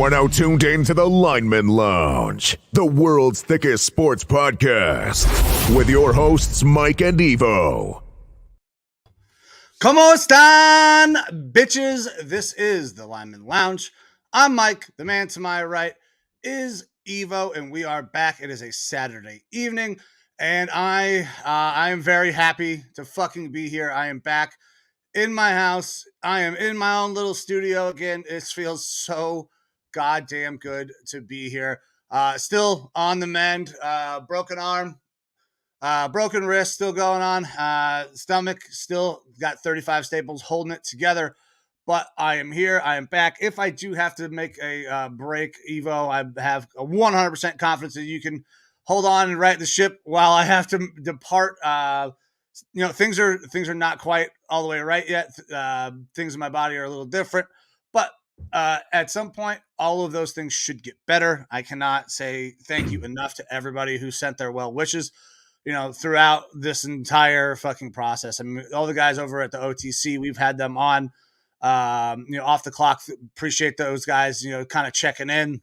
are now tuned in to the Lineman Lounge, the world's thickest sports podcast, with your hosts, Mike and Evo. ¿Cómo están, bitches? This is the Lineman Lounge. I'm Mike. The man to my right is Evo, and we are back. It is a Saturday evening, and I am very happy to fucking be here. I am back in my house. I am in my own little studio again. It feels so goddamn good to be here. Still on the mend. Broken arm, broken wrist still going on. Stomach still got 35 staples holding it together. But I am here. I am back. If I do have to make a break, Evo, I have a 100% confidence that you can hold on and right the ship while I have to depart. Things are not quite all the way right yet. Things in my body are a little different, but at some point, all of those things should get better. I cannot say thank you enough to everybody who sent their well wishes, throughout this entire fucking process. I mean, all the guys over at the OTC, we've had them on, off the clock. Appreciate those guys, kind of checking in.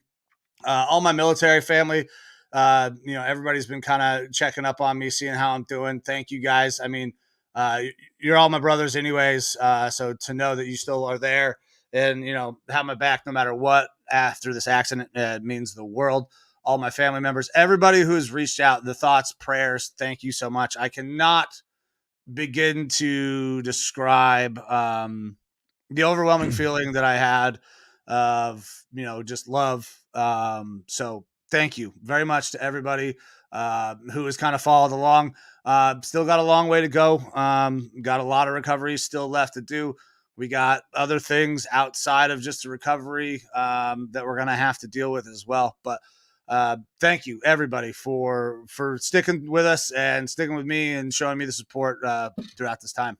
All my military family, everybody's been kind of checking up on me, seeing how I'm doing. Thank you guys. I mean, you're all my brothers anyways. So to know that you still are there and, have my back no matter what after this accident, means the world. All my family members, everybody who has reached out, the thoughts, prayers, thank you so much. I cannot begin to describe the overwhelming feeling that I had of, just love. So thank you very much to everybody who has kind of followed along. Still got a long way to go. Got a lot of recovery still left to do. We got other things outside of just the recovery that we're going to have to deal with as well. But thank you everybody for sticking with us and sticking with me and showing me the support throughout this time.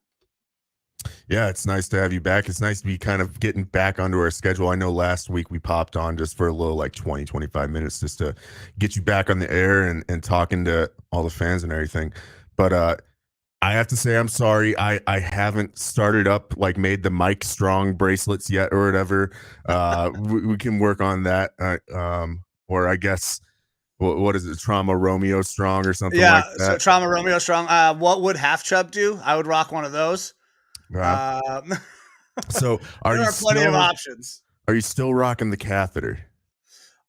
Yeah, it's nice to have you back. It's nice to be kind of getting back onto our schedule. I know last week we popped on just for a little, like 20, 25 minutes just to get you back on the air and talking to all the fans and everything. But I have to say, I'm sorry. I haven't started up, like made the Mike Strong bracelets yet or whatever. We can work on that. Or I guess, what is it? Trauma Romeo Strong or something like that. So Trauma Romeo Strong. What would Half Chub do? I would rock one of those. So there are plenty of options. Are you still rocking the catheter?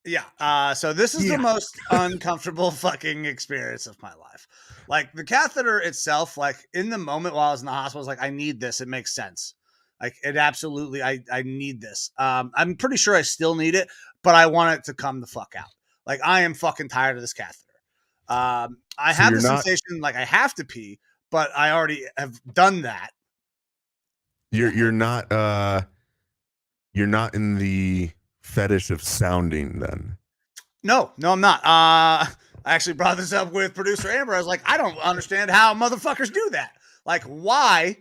Yeah. So this is the most uncomfortable fucking experience of my life. Like the catheter itself, like in the moment while I was in the hospital, I was like, I need this. It makes sense. Like it absolutely, I need this. I'm pretty sure I still need it, but I want it to come the fuck out. Like I am fucking tired of this catheter. I have the sensation like I have to pee, but I already have done that. You're not in the fetish of sounding then. No, I'm not. I actually brought this up with producer Amber. I was like, I don't understand how motherfuckers do that. Like, why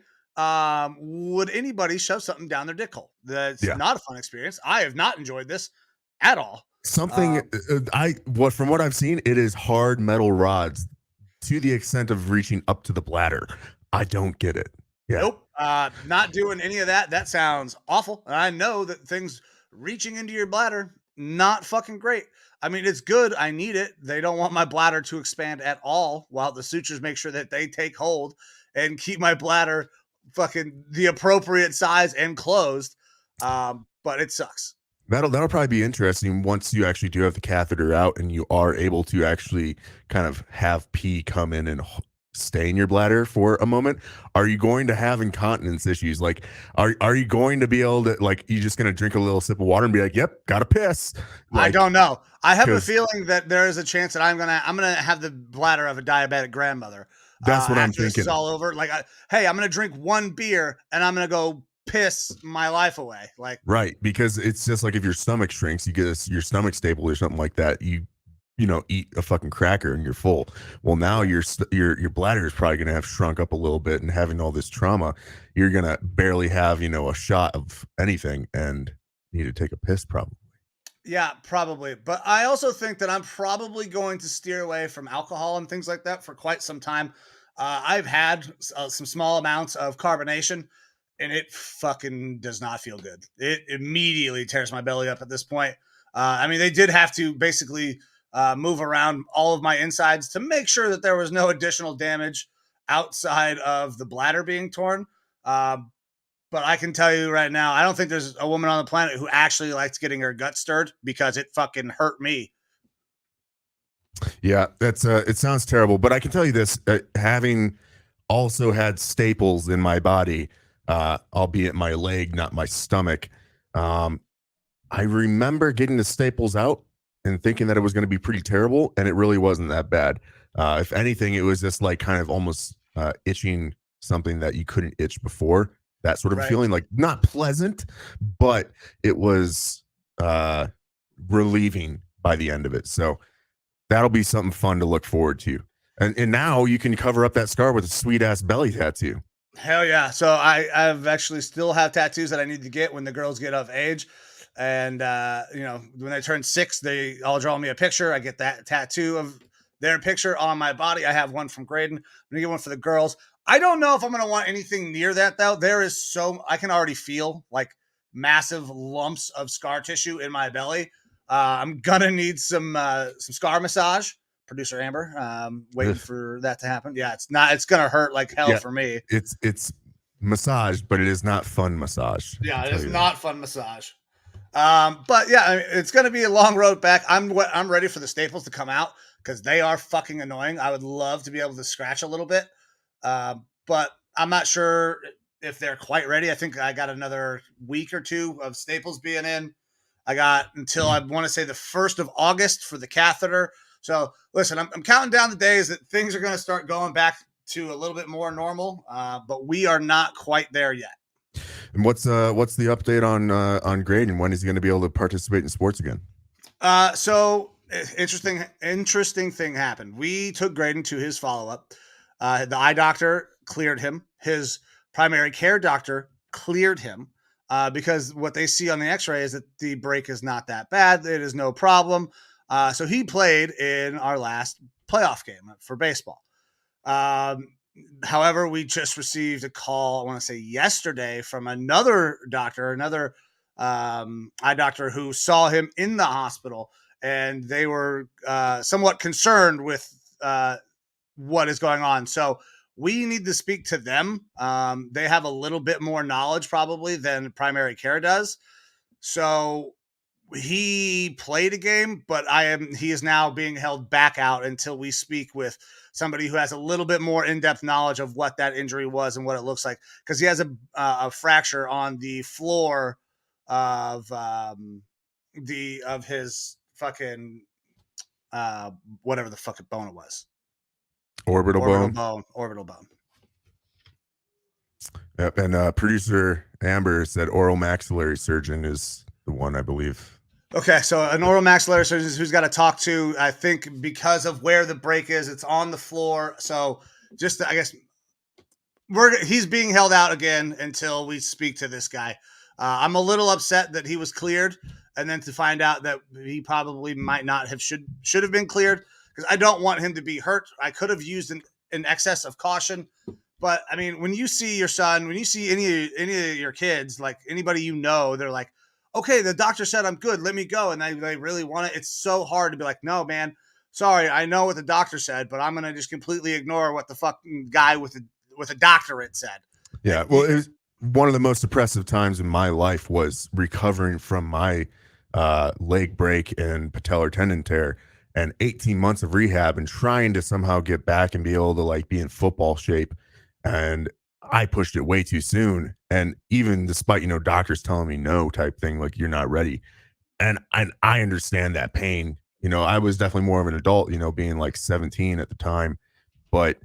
would anybody shove something down their dick hole? That's not a fun experience. I have not enjoyed this at all. From what I've seen, it is hard metal rods to the extent of reaching up to the bladder. I don't get it. Yeah. Nope. Not doing any of that. That sounds awful. And I know that things reaching into your bladder, not fucking great. I mean, it's good. I need it. They don't want my bladder to expand at all while the sutures make sure that they take hold and keep my bladder fucking the appropriate size and closed. But it sucks. That'll probably be interesting once you actually do have the catheter out and you are able to actually kind of have pee come in and stay in your bladder for a moment. Are you going to have incontinence issues? Like, are you going to be able to, like, you just going to drink a little sip of water and be like, yep, gotta piss? Like, I don't know. I have a feeling that there is a chance that I'm gonna have the bladder of a diabetic grandmother. That's what I'm thinking. This is all over. Like, hey, I'm gonna drink one beer and I'm gonna go piss my life away. Like, right, because it's just like if your stomach shrinks, you get your stomach staple or something like that. You eat a fucking cracker and you're full. Well, now your bladder is probably going to have shrunk up a little bit, and having all this trauma, you're going to barely have, a shot of anything and need to take a piss probably. Yeah, probably. But I also think that I'm probably going to steer away from alcohol and things like that for quite some time. I've had some small amounts of carbonation, and it fucking does not feel good. It immediately tears my belly up at this point. I mean, they did have to basically move around all of my insides to make sure that there was no additional damage outside of the bladder being torn. But I can tell you right now, I don't think there's a woman on the planet who actually likes getting her gut stirred because it fucking hurt me. Yeah, that's it sounds terrible, but I can tell you this, having also had staples in my body, albeit my leg, not my stomach. I remember getting the staples out and thinking that it was going to be pretty terrible, and it really wasn't that bad. If anything, it was just like kind of almost itching something that you couldn't itch before. That sort of feeling, like not pleasant, but it was relieving by the end of it. So that'll be something fun to look forward to. And now you can cover up that scar with a sweet ass belly tattoo. Hell yeah. So I've actually still have tattoos that I need to get when the girls get of age. And, when they turn 6, they all draw me a picture. I get that tattoo of their picture on my body. I have one from Graydon. I'm going to get one for the girls. I don't know if I'm going to want anything near that, though. I can already feel like massive lumps of scar tissue in my belly. I'm going to need some scar massage. Producer Amber, waiting for that to happen. Yeah, it's going to hurt like hell for me. It's massage, but it is not fun massage. Yeah, it is not fun massage. But yeah, I mean, it's going to be a long road back. I'm ready for the staples to come out because they are fucking annoying. I would love to be able to scratch a little bit. But I'm not sure if they're quite ready. I think I got another week or 2 of staples being in. I got until I want to say the 1st of August for the catheter. So listen, I'm counting down the days that things are going to start going back to a little bit more normal. But we are not quite there yet. And what's the update on Graydon? When is he going to be able to participate in sports again? So interesting thing happened. We took Graydon to his follow-up. The eye doctor cleared him. His primary care doctor cleared him because what they see on the x-ray is that the break is not that bad. It is no problem. So he played in our last playoff game for baseball. However, we just received a call, I want to say yesterday, from another eye doctor who saw him in the hospital, and they were somewhat concerned with what is going on. So we need to speak to them. They have a little bit more knowledge probably than primary care does. So he played a game, but he is now being held back out until we speak with somebody who has a little bit more in-depth knowledge of what that injury was and what it looks like. Cause he has a fracture on the floor of his fucking, whatever the fucking bone it was. Orbital bone. Yep. And producer Amber said oral maxillary surgeon is the one, I believe. Okay, so an oral maxillary surgeon who's got to talk to, I think, because of where the break is, it's on the floor. So I guess he's being held out again until we speak to this guy. I'm a little upset that he was cleared, and then to find out that he probably might not have should have been cleared, because I don't want him to be hurt. I could have used an excess of caution. But I mean, when you see your son, when you see any of your kids, like anybody they're like, okay, the doctor said I'm good, let me go. And they really want it. It's so hard to be like, no, man, sorry, I know what the doctor said, but I'm going to just completely ignore what the fucking guy with a doctorate said. Yeah, well, it was one of the most depressive times in my life was recovering from my leg break and patellar tendon tear and 18 months of rehab and trying to somehow get back and be able to like be in football shape. And I pushed it way too soon. And even despite, doctors telling me no type thing, like you're not ready. And I understand that pain. I was definitely more of an adult, being like 17 at the time, but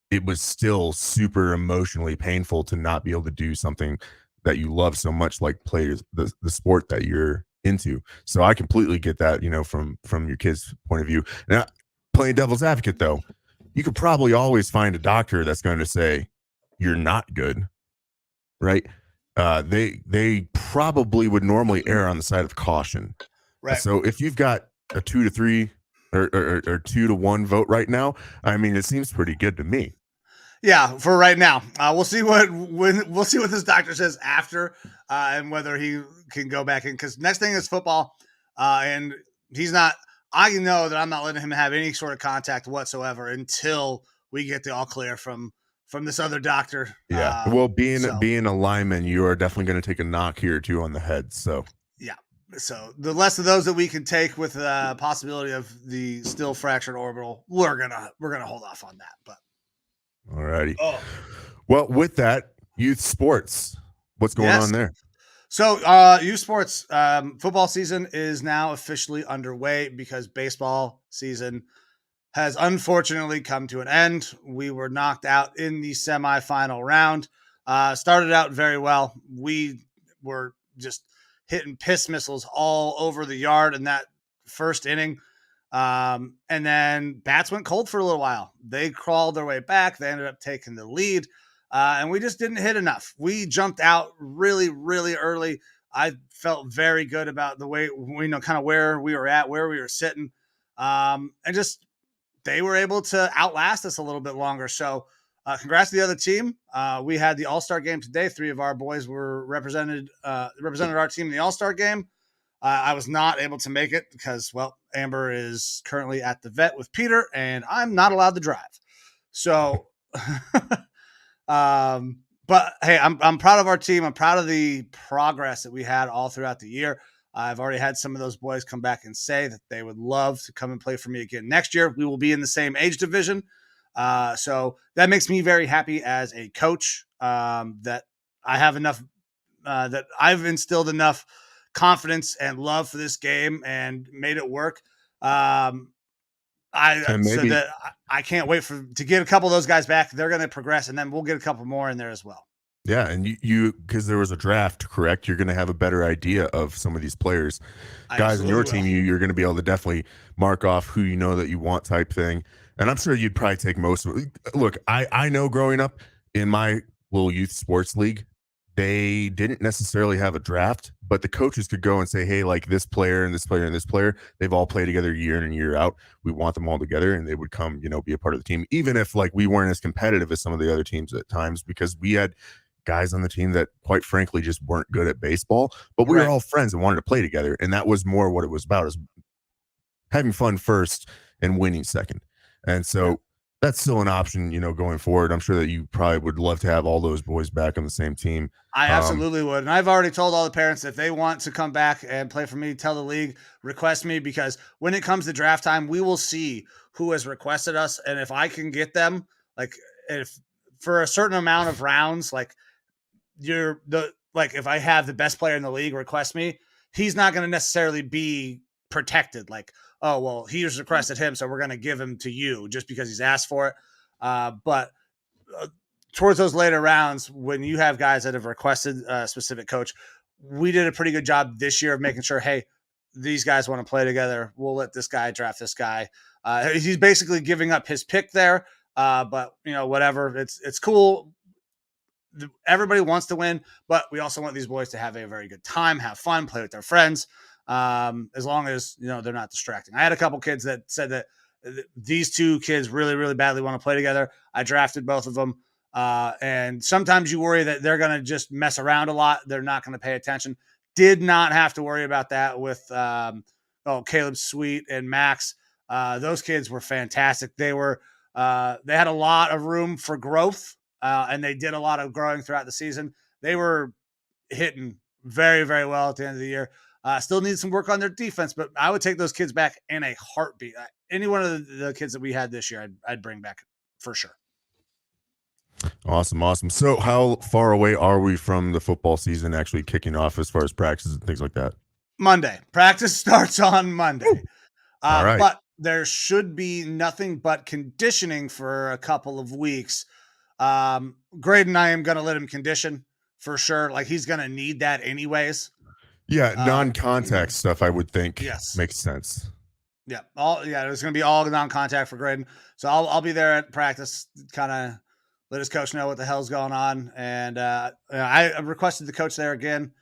it was still super emotionally painful to not be able to do something that you love so much, like play the sport that you're into. So I completely get that, from your kid's point of view. Now, playing devil's advocate though, you could probably always find a doctor that's going to say you're not good, right? They probably would normally err on the side of caution. Right. So if you've got a 2 to 3 or 2 to 1 vote right now, I mean, it seems pretty good to me. Yeah, for right now. We'll see what this doctor says after, and whether he can go back in. Because next thing is football. And he's not. I know that I'm not letting him have any sort of contact whatsoever until we get the all clear from this other doctor. Yeah. Well, So being a lineman, you are definitely going to take a knock here or two on the head. So yeah. So the less of those that we can take with the possibility of the still fractured orbital, we're gonna hold off on that. But all righty. oh, Well, with that, youth sports, what's going on there? So youth sports football season is now officially underway because baseball season has unfortunately come to an end. We were knocked out in the semifinal round. Started out very well. We were just hitting piss missiles all over the yard in that first inning. And then bats went cold for a little while. They crawled their way back. They ended up taking the lead. And we just didn't hit enough. We jumped out really, really early. I felt very good about the way we know kind of where we were at, where we were sitting. And just they were able to outlast us a little bit longer. So congrats to the other team. We had the All-Star game today. 3 of our boys were represented our team in the All-Star game. I was not able to make it because, well, Amber is currently at the vet with Peter, and I'm not allowed to drive. So, but hey, I'm proud of our team. I'm proud of the progress that we had all throughout the year. I've already had some of those boys come back and say that they would love to come and play for me again next year. We will be in the same age division. So that makes me very happy as a coach, that I have enough, that I've instilled enough confidence and love for this game and made it work. So that I can't wait to get a couple of those guys back. They're going to progress, and then we'll get a couple more in there as well. Yeah, and you because there was a draft, correct? You're going to have a better idea of some of these players, guys in your team. You're going to be able to definitely mark off who you know that you want, type thing. And I'm sure you'd probably take most of it. Look, I know growing up in my little youth sports league, they didn't necessarily have a draft, but the coaches could go and say, hey, like this player and this player and this player, they've all played together year in and year out. We want them all together, and they would come, be a part of the team, even if like we weren't as competitive as some of the other teams at times, because we had guys on the team that quite frankly just weren't good at baseball, but we were all friends and wanted to play together. And that was more what it was about, is having fun first and winning second. And so that's still an option, going forward. I'm sure that you probably would love to have all those boys back on the same team. I absolutely would. And I've already told all the parents, if they want to come back and play for me, tell the league, request me, because when it comes to draft time, we will see who has requested us. And if I can get them, like if for a certain amount of rounds, like if I have the best player in the league request me, he's not going to necessarily be protected. Like, oh, well, he just requested him, so we're going to give him to you just because he's asked for it. But towards those later rounds, when you have guys that have requested a specific coach, we did a pretty good job this year of making sure, hey, these guys want to play together. We'll let this guy draft this guy. He's basically giving up his pick there. But whatever, it's cool. Everybody wants to win, but we also want these boys to have a very good time, have fun, play with their friends. As long as, they're not distracting. I had a couple kids that said that these 2 kids really, really badly want to play together. I drafted both of them. And sometimes you worry that they're going to just mess around a lot. They're not going to pay attention. Did not have to worry about that with, Caleb Sweet and Max. Those kids were fantastic. They had a lot of room for growth. And they did a lot of growing throughout the season. They were hitting very, very well at the end of the year. Still need some work on their defense, but I would take those kids back in a heartbeat. Any one of the kids that we had this year, I'd bring back for sure. Awesome. So how far away are we from the football season actually kicking off as far as practices and things like that? Monday. Practice starts on Monday. All right. But there should be nothing but conditioning for a couple of weeks. Graydon, I am going to let him condition for sure. Like, he's going to need that anyways. Yeah. Non-contact stuff, I would think, makes sense. Yeah. There's going to be all non-contact for Graydon. So I'll be there at practice, kind of let his coach know what the hell's going on. And, I requested the coach there again.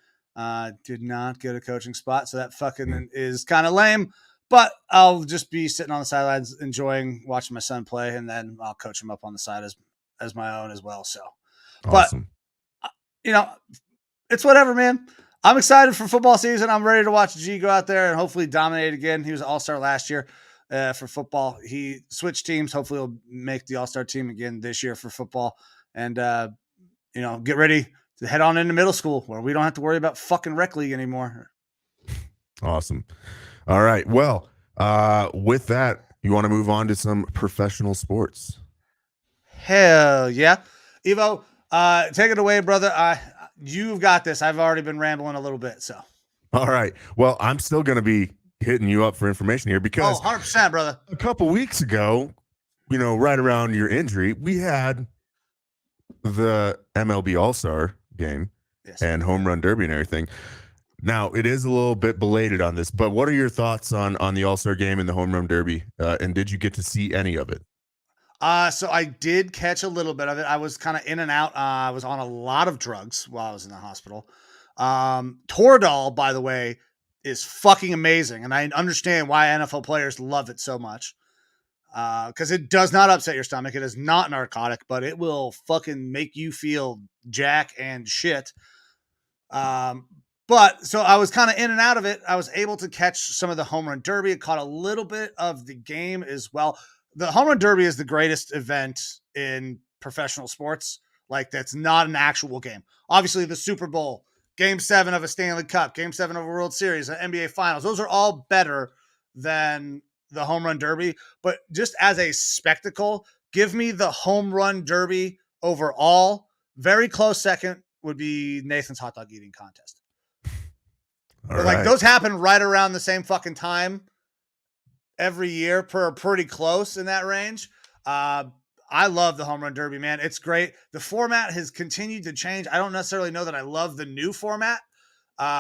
Did not get a coaching spot. So that fucking is kind of lame, but I'll just be sitting on the sidelines, enjoying watching my son play. And then I'll coach him up on the side as my own as well. So, awesome. But it's whatever, man. I'm excited for football season. I'm ready to watch G go out there and hopefully dominate again. He was an all-star last year for football. He switched teams. Hopefully he'll make the all-star team again this year for football. And, get ready to head on into middle school where we don't have to worry about fucking rec league anymore. Awesome. All right. Well, with that, you want to move on to some professional sports? Hell yeah. Evo, take it away, brother. You've got this. I've already been rambling a little bit, so. All right. Well, I'm still going to be hitting you up for information here because 100%, brother. A couple weeks ago, right around your injury, we had the MLB All-Star game and home run derby and everything. Now, it is a little bit belated on this, but what are your thoughts on the All-Star game and the home run derby? And did you get to see any of it? So I did catch a little bit of it. I was kind of in and out. I was on a lot of drugs while I was in the hospital. Toradol, by the way, is fucking amazing. And I understand why NFL players love it so much. Because it does not upset your stomach. It is not narcotic, but it will fucking make you feel jack and shit. But so I was kind of in and out of it. I was able to catch some of the home run derby. It caught a little bit of the game as well. The home run derby is the greatest event in professional sports. Like, that's not an actual game. Obviously, the Super Bowl, Game 7 of a Stanley Cup, Game 7 of a World Series, an NBA Finals, those are all better than the home run derby. But just as a spectacle, give me the home run derby overall. Very close second would be Nathan's hot dog eating contest. But like, those happen right around the same fucking time every year, pretty close in that range. I love the home run derby, man. It's great. The format has continued to change. I don't necessarily know that I love the new format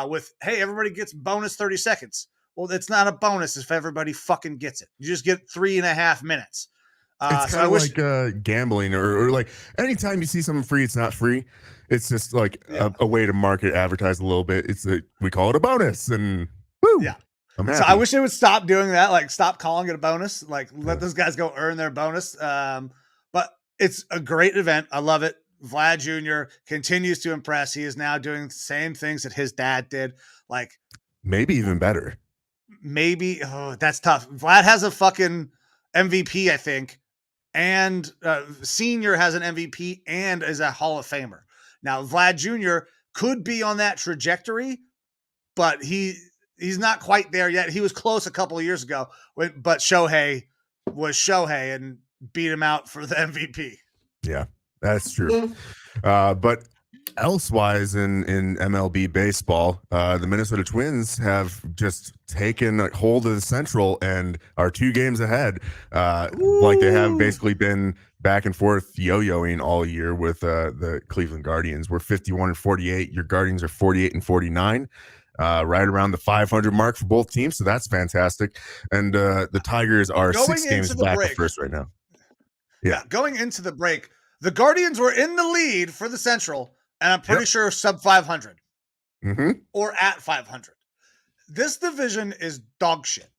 with, hey, everybody gets bonus 30 seconds. Well, it's not a bonus if everybody fucking gets it. You just get 3.5 minutes. It's kind of like gambling or like anytime you see something free, it's not free. It's just like a way to market, advertise a little bit. We call it a bonus, and woo. Yeah. So I wish they would stop doing that. Like, stop calling it a bonus. Like, let those guys go earn their bonus. But it's a great event. I love it. Vlad Jr. continues to impress. He is now doing the same things that his dad did. Like, maybe even better. Maybe. Oh, that's tough. Vlad has a fucking MVP, I think. And Senior has an MVP and is a Hall of Famer. Now, Vlad Jr. could be on that trajectory, but he's not quite there yet. He was close a couple of years ago, but Shohei was Shohei and beat him out for the MVP. Yeah, that's true. But elsewise in MLB baseball, the Minnesota Twins have just taken a hold of the Central and are 2 games ahead. Like they have basically been back and forth yo-yoing all year with the Cleveland Guardians. We're 51-48. Your Guardians are 48-49. Right around the 500 mark for both teams, so that's fantastic. And the Tigers are 6 games back at first right now. Yeah, going into the break, the Guardians were in the lead for the Central, and I'm pretty sure sub 500 or at 500. This division is dog shit.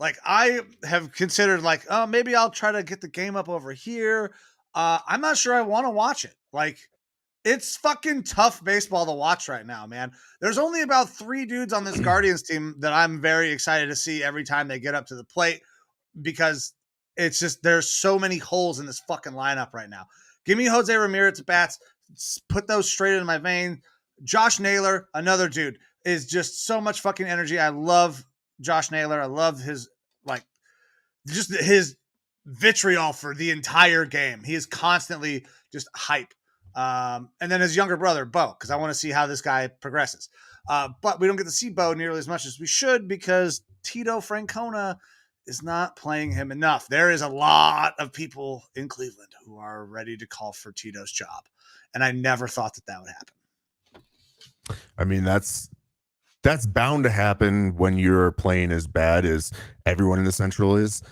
Like, I have considered, like, oh, maybe I'll try to get the game up over here. I'm not sure I want to watch it. Like, it's fucking tough baseball to watch right now, man. There's only about 3 dudes on this Guardians team that I'm very excited to see every time they get up to the plate, because it's just, there's so many holes in this fucking lineup right now. Give me Jose Ramirez at bats. Put those straight into my vein. Josh Naylor, another dude, is just so much fucking energy. I love Josh Naylor. I love his, like, just his vitriol for the entire game. He is constantly just hype. And then his younger brother, Bo, because I want to see how this guy progresses. But we don't get to see Bo nearly as much as we should because Tito Francona is not playing him enough. There is a lot of people in Cleveland who are ready to call for Tito's job. And I never thought that would happen. I mean, that's bound to happen when you're playing as bad as everyone in the Central is.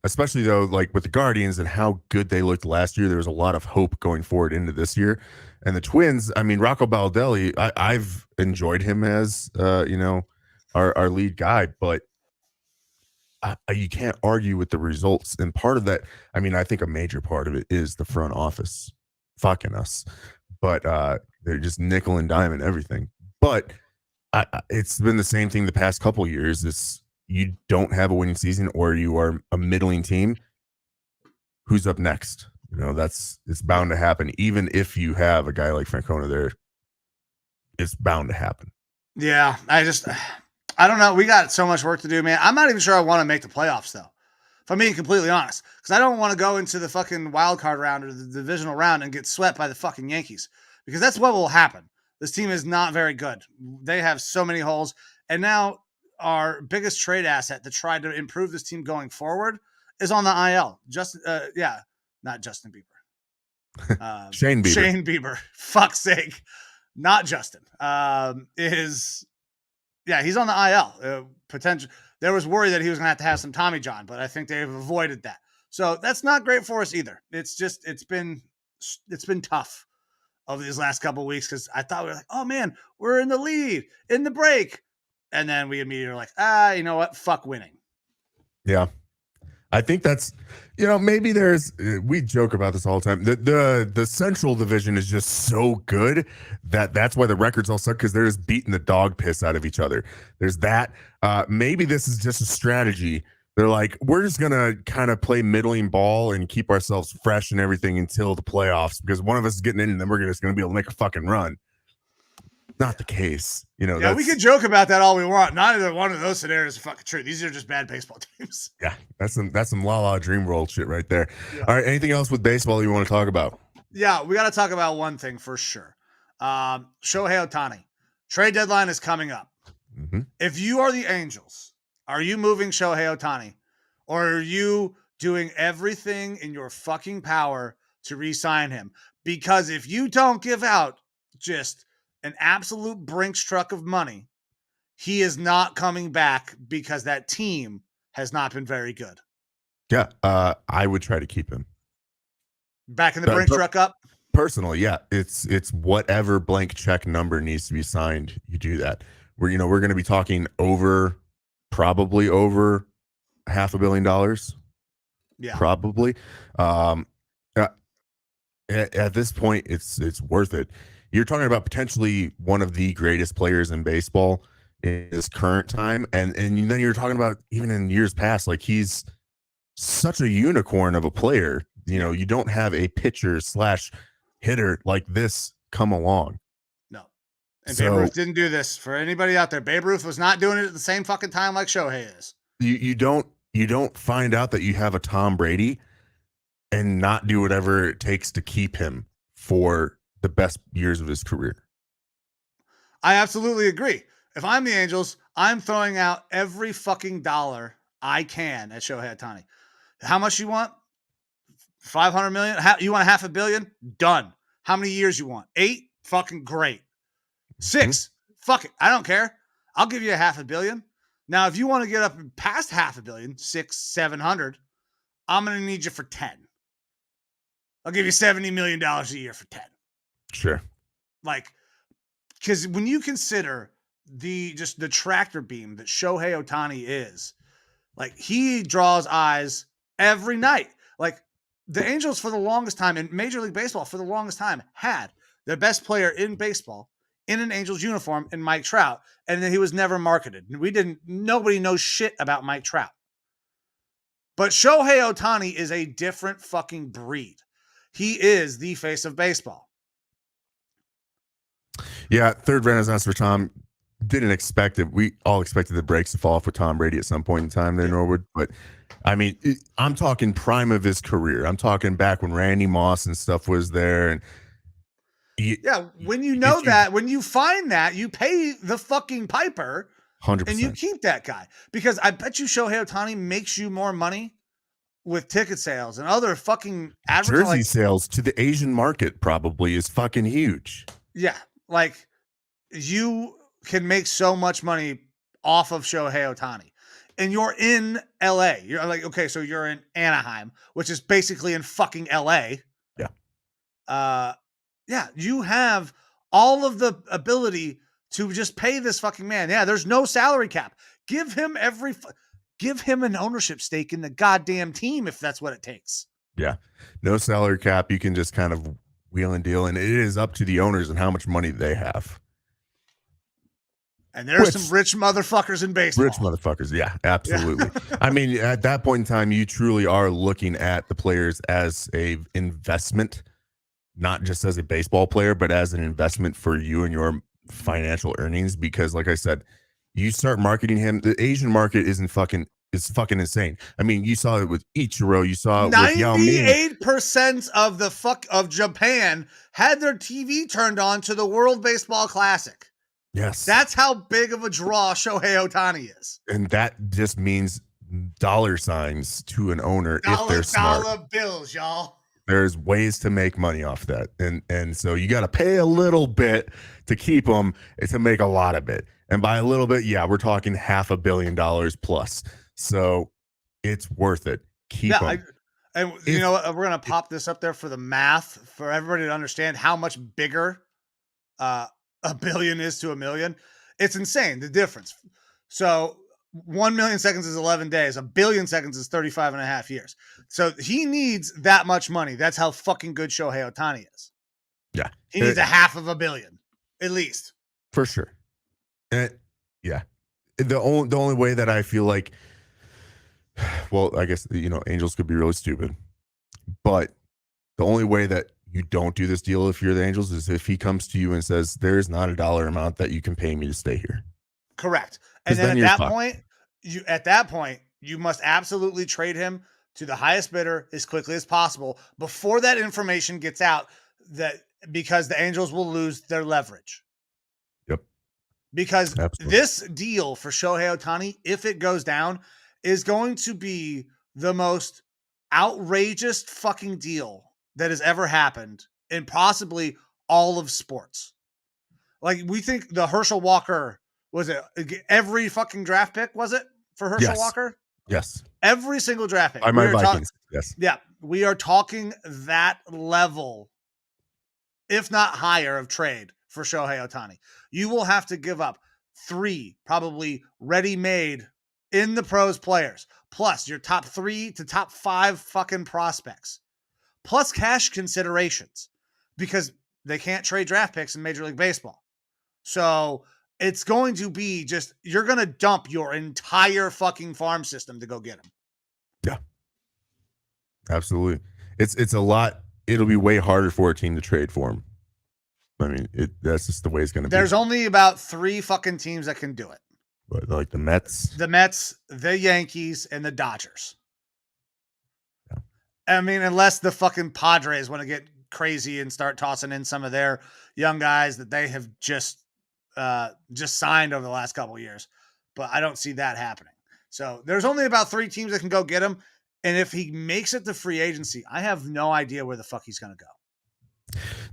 Especially though, like with the Guardians and how good they looked last year, there was a lot of hope going forward into this year. And the Twins, I mean, Rocco Baldelli, I've enjoyed him as, our lead guy, but you can't argue with the results. And part of that, I mean, I think a major part of it is the front office fucking us, but they're just nickel and dime and everything. But it's been the same thing the past couple years. It's you don't have a winning season or you are a middling team. Who's up next? It's bound to happen. Even if you have a guy like Francona there, it's bound to happen. Yeah, I don't know. We got so much work to do, man. I'm not even sure I want to make the playoffs, though, if I'm being completely honest, because I don't want to go into the fucking wild card round or the divisional round and get swept by the fucking Yankees, because that's what will happen. This team is not very good. They have so many holes, and now our biggest trade asset to try to improve this team going forward is on the IL. Not Justin Bieber. Shane Bieber. Shane Bieber. Fuck's sake. Not Justin. He's on the IL. Potential. There was worry that he was going to have some Tommy John, but I think they've avoided that. So that's not great for us either. It's been tough over these last couple of weeks because I thought we were like, oh man, we're in the lead in the break, and then we immediately were like, you know what? Fuck winning. Yeah. I think that's, maybe we joke about this all the time. The Central Division is just so good that's why the records all suck, because they're just beating the dog piss out of each other. There's that. Maybe this is just a strategy. They're like, we're just going to kind of play middling ball and keep ourselves fresh and everything until the playoffs, because one of us is getting in and then we're just going to be able to make a fucking run. Not the case. Yeah, we can joke about that all we want. Neither one of those scenarios are fucking true. These are just bad baseball teams. Yeah, that's some la dream world shit right there. Yeah. All right, anything else with baseball you want to talk about? Yeah, we got to talk about one thing for sure. Shohei Ohtani. Trade deadline is coming up. Mm-hmm. If you are the Angels, are you moving Shohei Ohtani? Or are you doing everything in your fucking power to re-sign him? Because if you don't give out just an absolute Brinks truck of money, he is not coming back, because that team has not been very good. Yeah, I would try to keep him. Backing the Brinks truck up? Personally, yeah. It's whatever blank check number needs to be signed, you do that. We're going to be talking probably over $500 million. Yeah. Probably. At this point, it's worth it. You're talking about potentially one of the greatest players in baseball in this current time. And then you're talking about even in years past, like he's such a unicorn of a player. You don't have a pitcher / hitter like this come along. No. And Babe Ruth didn't do this. For anybody out there, Babe Ruth was not doing it at the same fucking time like Shohei is. You don't find out that you have a Tom Brady and not do whatever it takes to keep him for the best years of his career. I absolutely agree. If I'm the Angels, I'm throwing out every fucking dollar I can at Shohei Ohtani. How much you want? 500 million? You want $500 million? Done. How many years you want? 8? Fucking great. 6? Mm-hmm. Fuck it. I don't care. I'll give you $500 million. Now, if you want to get up past $500 million, 600, 700, I'm going to need you for 10. I'll give you $70 million a year for 10. Sure. Because when you consider the tractor beam that Shohei Ohtani is, he draws eyes every night. The Angels for the longest time, in Major League Baseball for the longest time, had the best player in baseball in an Angels uniform in Mike Trout, and then he was never marketed. Nobody knows shit about Mike Trout. But Shohei Ohtani is a different fucking breed. He is the face of baseball. Yeah, third renaissance for Tom. Didn't expect it. We all expected the brakes to fall off with Tom Brady at some point in time there, Norwood. But, I mean, I'm talking prime of his career. I'm talking back when Randy Moss and stuff was there. And when you find that, you pay the fucking piper 100%. And you keep that guy. Because I bet you Shohei Ohtani makes you more money with ticket sales and other fucking advertising. Jersey sales to the Asian market probably is fucking huge. Yeah. You can make so much money off of Shohei Ohtani. And you're in LA. You're okay, so you're in Anaheim, which is basically in fucking LA. Yeah. You have all of the ability to just pay this fucking man. Yeah, there's no salary cap. Give him an ownership stake in the goddamn team if that's what it takes. Yeah. No salary cap. You can just kind of wheel and deal, and it is up to the owners and how much money they have. And there's some rich motherfuckers in baseball. Rich motherfuckers. Yeah, absolutely. Yeah. I mean, at that point in time, you truly are looking at the players as a investment, not just as a baseball player, but as an investment for you and your financial earnings. Because like I said, you start marketing him, the Asian market is fucking insane. I mean, you saw it with Ichiro, you saw it with Yao Ming. 98% of Japan had their TV turned on to the World Baseball Classic. Yes. That's how big of a draw Shohei Ohtani is. And that just means dollar signs to an owner if they're smart. Dollar bills, y'all. There's ways to make money off that. And so you got to pay a little bit to keep them to make a lot of it. And by a little bit, yeah, we're talking $500 million plus. So it's worth it. Keep them. You know what? We're going to pop this up there for the math for everybody to understand how much bigger a billion is to a million. It's insane, the difference. So 1 million seconds is 11 days. 1 billion seconds is 35 and a half years. So he needs that much money. That's how fucking good Shohei Ohtani is. Yeah. He needs $500 million, at least. For sure. Yeah. The only way that I feel like, well, I guess, Angels could be really stupid, but the only way that you don't do this deal if you're the Angels is if he comes to you and says, there's not a dollar amount that you can pay me to stay here. Correct. And then at that point, you must absolutely trade him to the highest bidder as quickly as possible before that information gets out, because the Angels will lose their leverage. Yep. Because this deal for Shohei Ohtani, if it goes down, is going to be the most outrageous fucking deal that has ever happened in possibly all of sports. Like, we think the Herschel Walker, was it every fucking draft pick, was it, for Herschel Walker? Yes. Every single draft pick. By my Vikings. Yes. Yeah. We are talking that level, if not higher, of trade for Shohei Ohtani. You will have to give up 3 probably ready-made in the pros players, plus your top 3 to top 5 fucking prospects, plus cash considerations, because they can't trade draft picks in Major League Baseball. So it's going to be just, you're going to dump your entire fucking farm system to go get him. Yeah, absolutely. It's a lot. It'll be way harder for a team to trade for him. I mean, that's just the way it's going to be. There's only about 3 fucking teams that can do it. Like the Mets, the Yankees, and the Dodgers. Yeah. I mean, unless the fucking Padres want to get crazy and start tossing in some of their young guys that they have just signed over the last couple of years, but I don't see that happening. So there's only about 3 teams that can go get him, and if he makes it to free agency, I have no idea where the fuck he's going to go.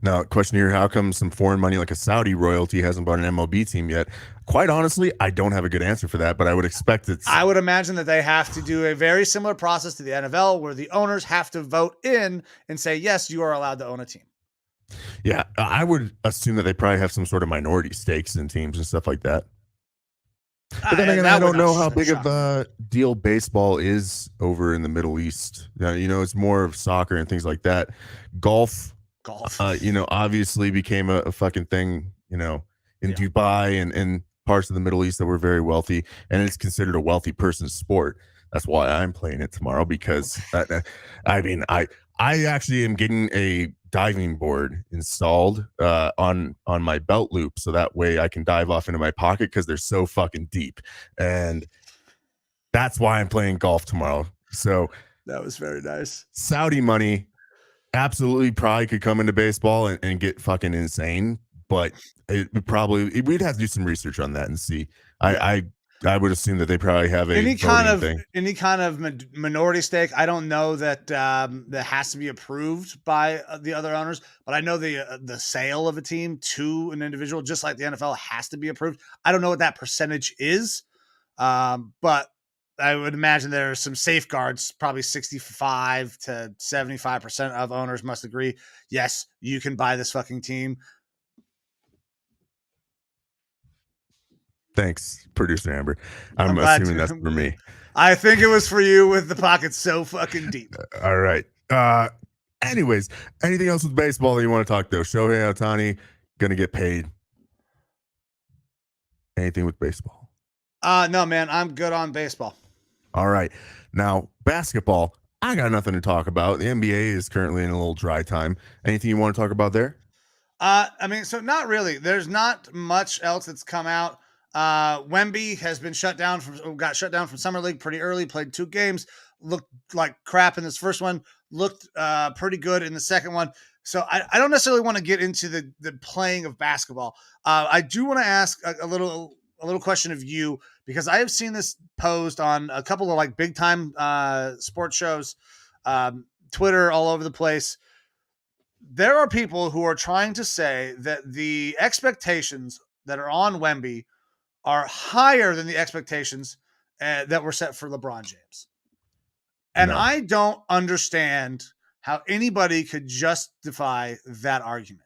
Now, question here, how come some foreign money like a Saudi royalty hasn't bought an MLB team yet? Quite honestly, I don't have a good answer for that, but I would expect it's... I would imagine that they have to do a very similar process to the NFL, where the owners have to vote in and say, yes, you are allowed to own a team. Yeah, I would assume that they probably have some sort of minority stakes in teams and stuff like that. But then again, I don't know how big of a deal baseball is over in the Middle East. It's more of soccer and things like that. Golf, obviously became a fucking thing, in Dubai and parts of the Middle East that were very wealthy, and it's considered a wealthy person's sport. That's why I'm playing it tomorrow, because I actually am getting a diving board installed on my belt loop, so that way I can dive off into my pocket, because they're so fucking deep, and that's why I'm playing golf tomorrow. So that was very nice. Saudi money absolutely probably could come into baseball and get fucking insane, but we'd have to do some research on that and see. I would assume that they probably have any kind of minority stake. I don't know that that has to be approved by the other owners, but I know the sale of a team to an individual, just like the NFL, has to be approved. I don't know what that percentage is, but I would imagine there are some safeguards. Probably 65 to 75% of owners must agree, yes, you can buy this fucking team. Thanks, producer Amber. I'm assuming that's for me. I think it was for you, with the pockets so fucking deep. All right. Anyways, anything else with baseball that you want to talk, though? Shohei Ohtani going to get paid. Anything with baseball? No, man, I'm good on baseball. All right. Now, basketball, I got nothing to talk about. The NBA is currently in a little dry time. Anything you want to talk about there? So not really. There's not much else that's come out. Wemby has been got shut down from summer league pretty early. Played 2 games, looked like crap in this first one. Looked pretty good in the second one. So I don't necessarily want to get into the playing of basketball. I do want to ask a little question of you, because I have seen this posed on a couple of like big time sports shows, Twitter, all over the place. There are people who are trying to say that the expectations that are on Wemby are higher than the expectations that were set for LeBron James. And No. I don't understand how anybody could justify that argument.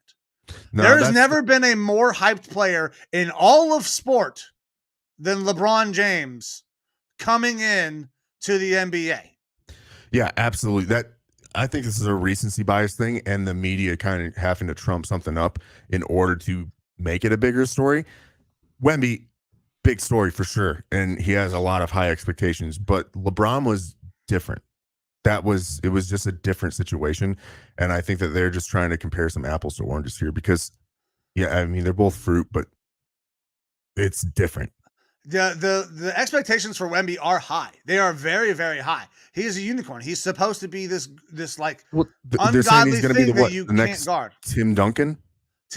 No, There has never been a more hyped player in all of sport than LeBron James coming in to the NBA. Yeah, absolutely. I think this is a recency bias thing, and the media kind of having to trump something up in order to make it a bigger story. Wemby, big story for sure, and he has a lot of high expectations, but LeBron was different. It was just a different situation, and I think that they're just trying to compare some apples to oranges here because, yeah, I mean, they're both fruit, but it's different. The expectations for Wemby are high. They are very, very high. He is a unicorn. He's supposed to be this like They're saying ungodly he's going to thing be that you the can't next guard. Tim Duncan.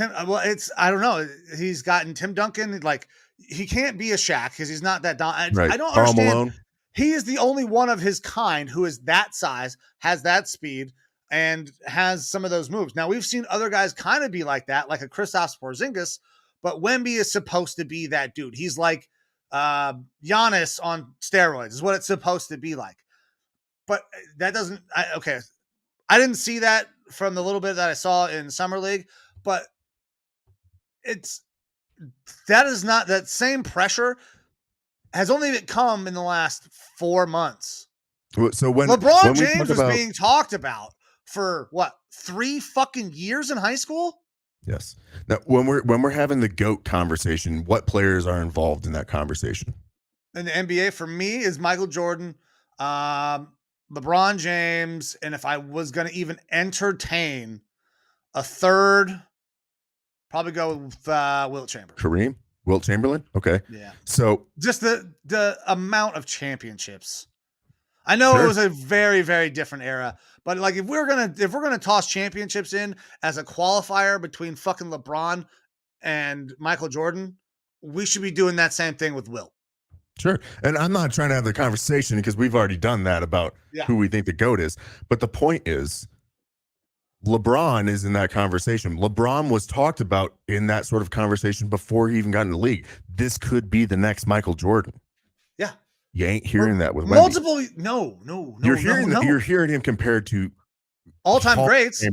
I don't know. He's gotten Tim Duncan. Like, he can't be a Shaq because he's not that. Right. I don't Karl understand. Malone. He is the only one of his kind who is that size, has that speed, and has some of those moves. Now, we've seen other guys kind of be like that, like a Kristaps Porzingis, but Wemby is supposed to be that dude. He's like Giannis on steroids is what it's supposed to be like. But that doesn't. I didn't see that from the little bit that I saw in summer league, but that is not that same pressure has only come in the last 4 months. So when LeBron James was being talked about for what, 3 fucking years in high school? Yes. Now, when we're having the GOAT conversation, what players are involved in that conversation? In the NBA, for me, is Michael Jordan, LeBron James, and if I was going to even entertain a third, probably go with Wilt Chamberlain. Wilt Chamberlain? Okay. Yeah. So just the amount of championships. I know It was a very, very different era, but like if we're gonna toss championships in as a qualifier between fucking LeBron and Michael Jordan, we should be doing that same thing with Wilt. Sure. And I'm not trying to have the conversation because we've already done that about who we think the GOAT is. But the point is, LeBron is in that conversation. LeBron was talked about in that sort of conversation before he even got in the league. This could be the next Michael Jordan. Yeah. You ain't hearing that with multiple. Wemby. No. You're hearing him compared to all-time greats,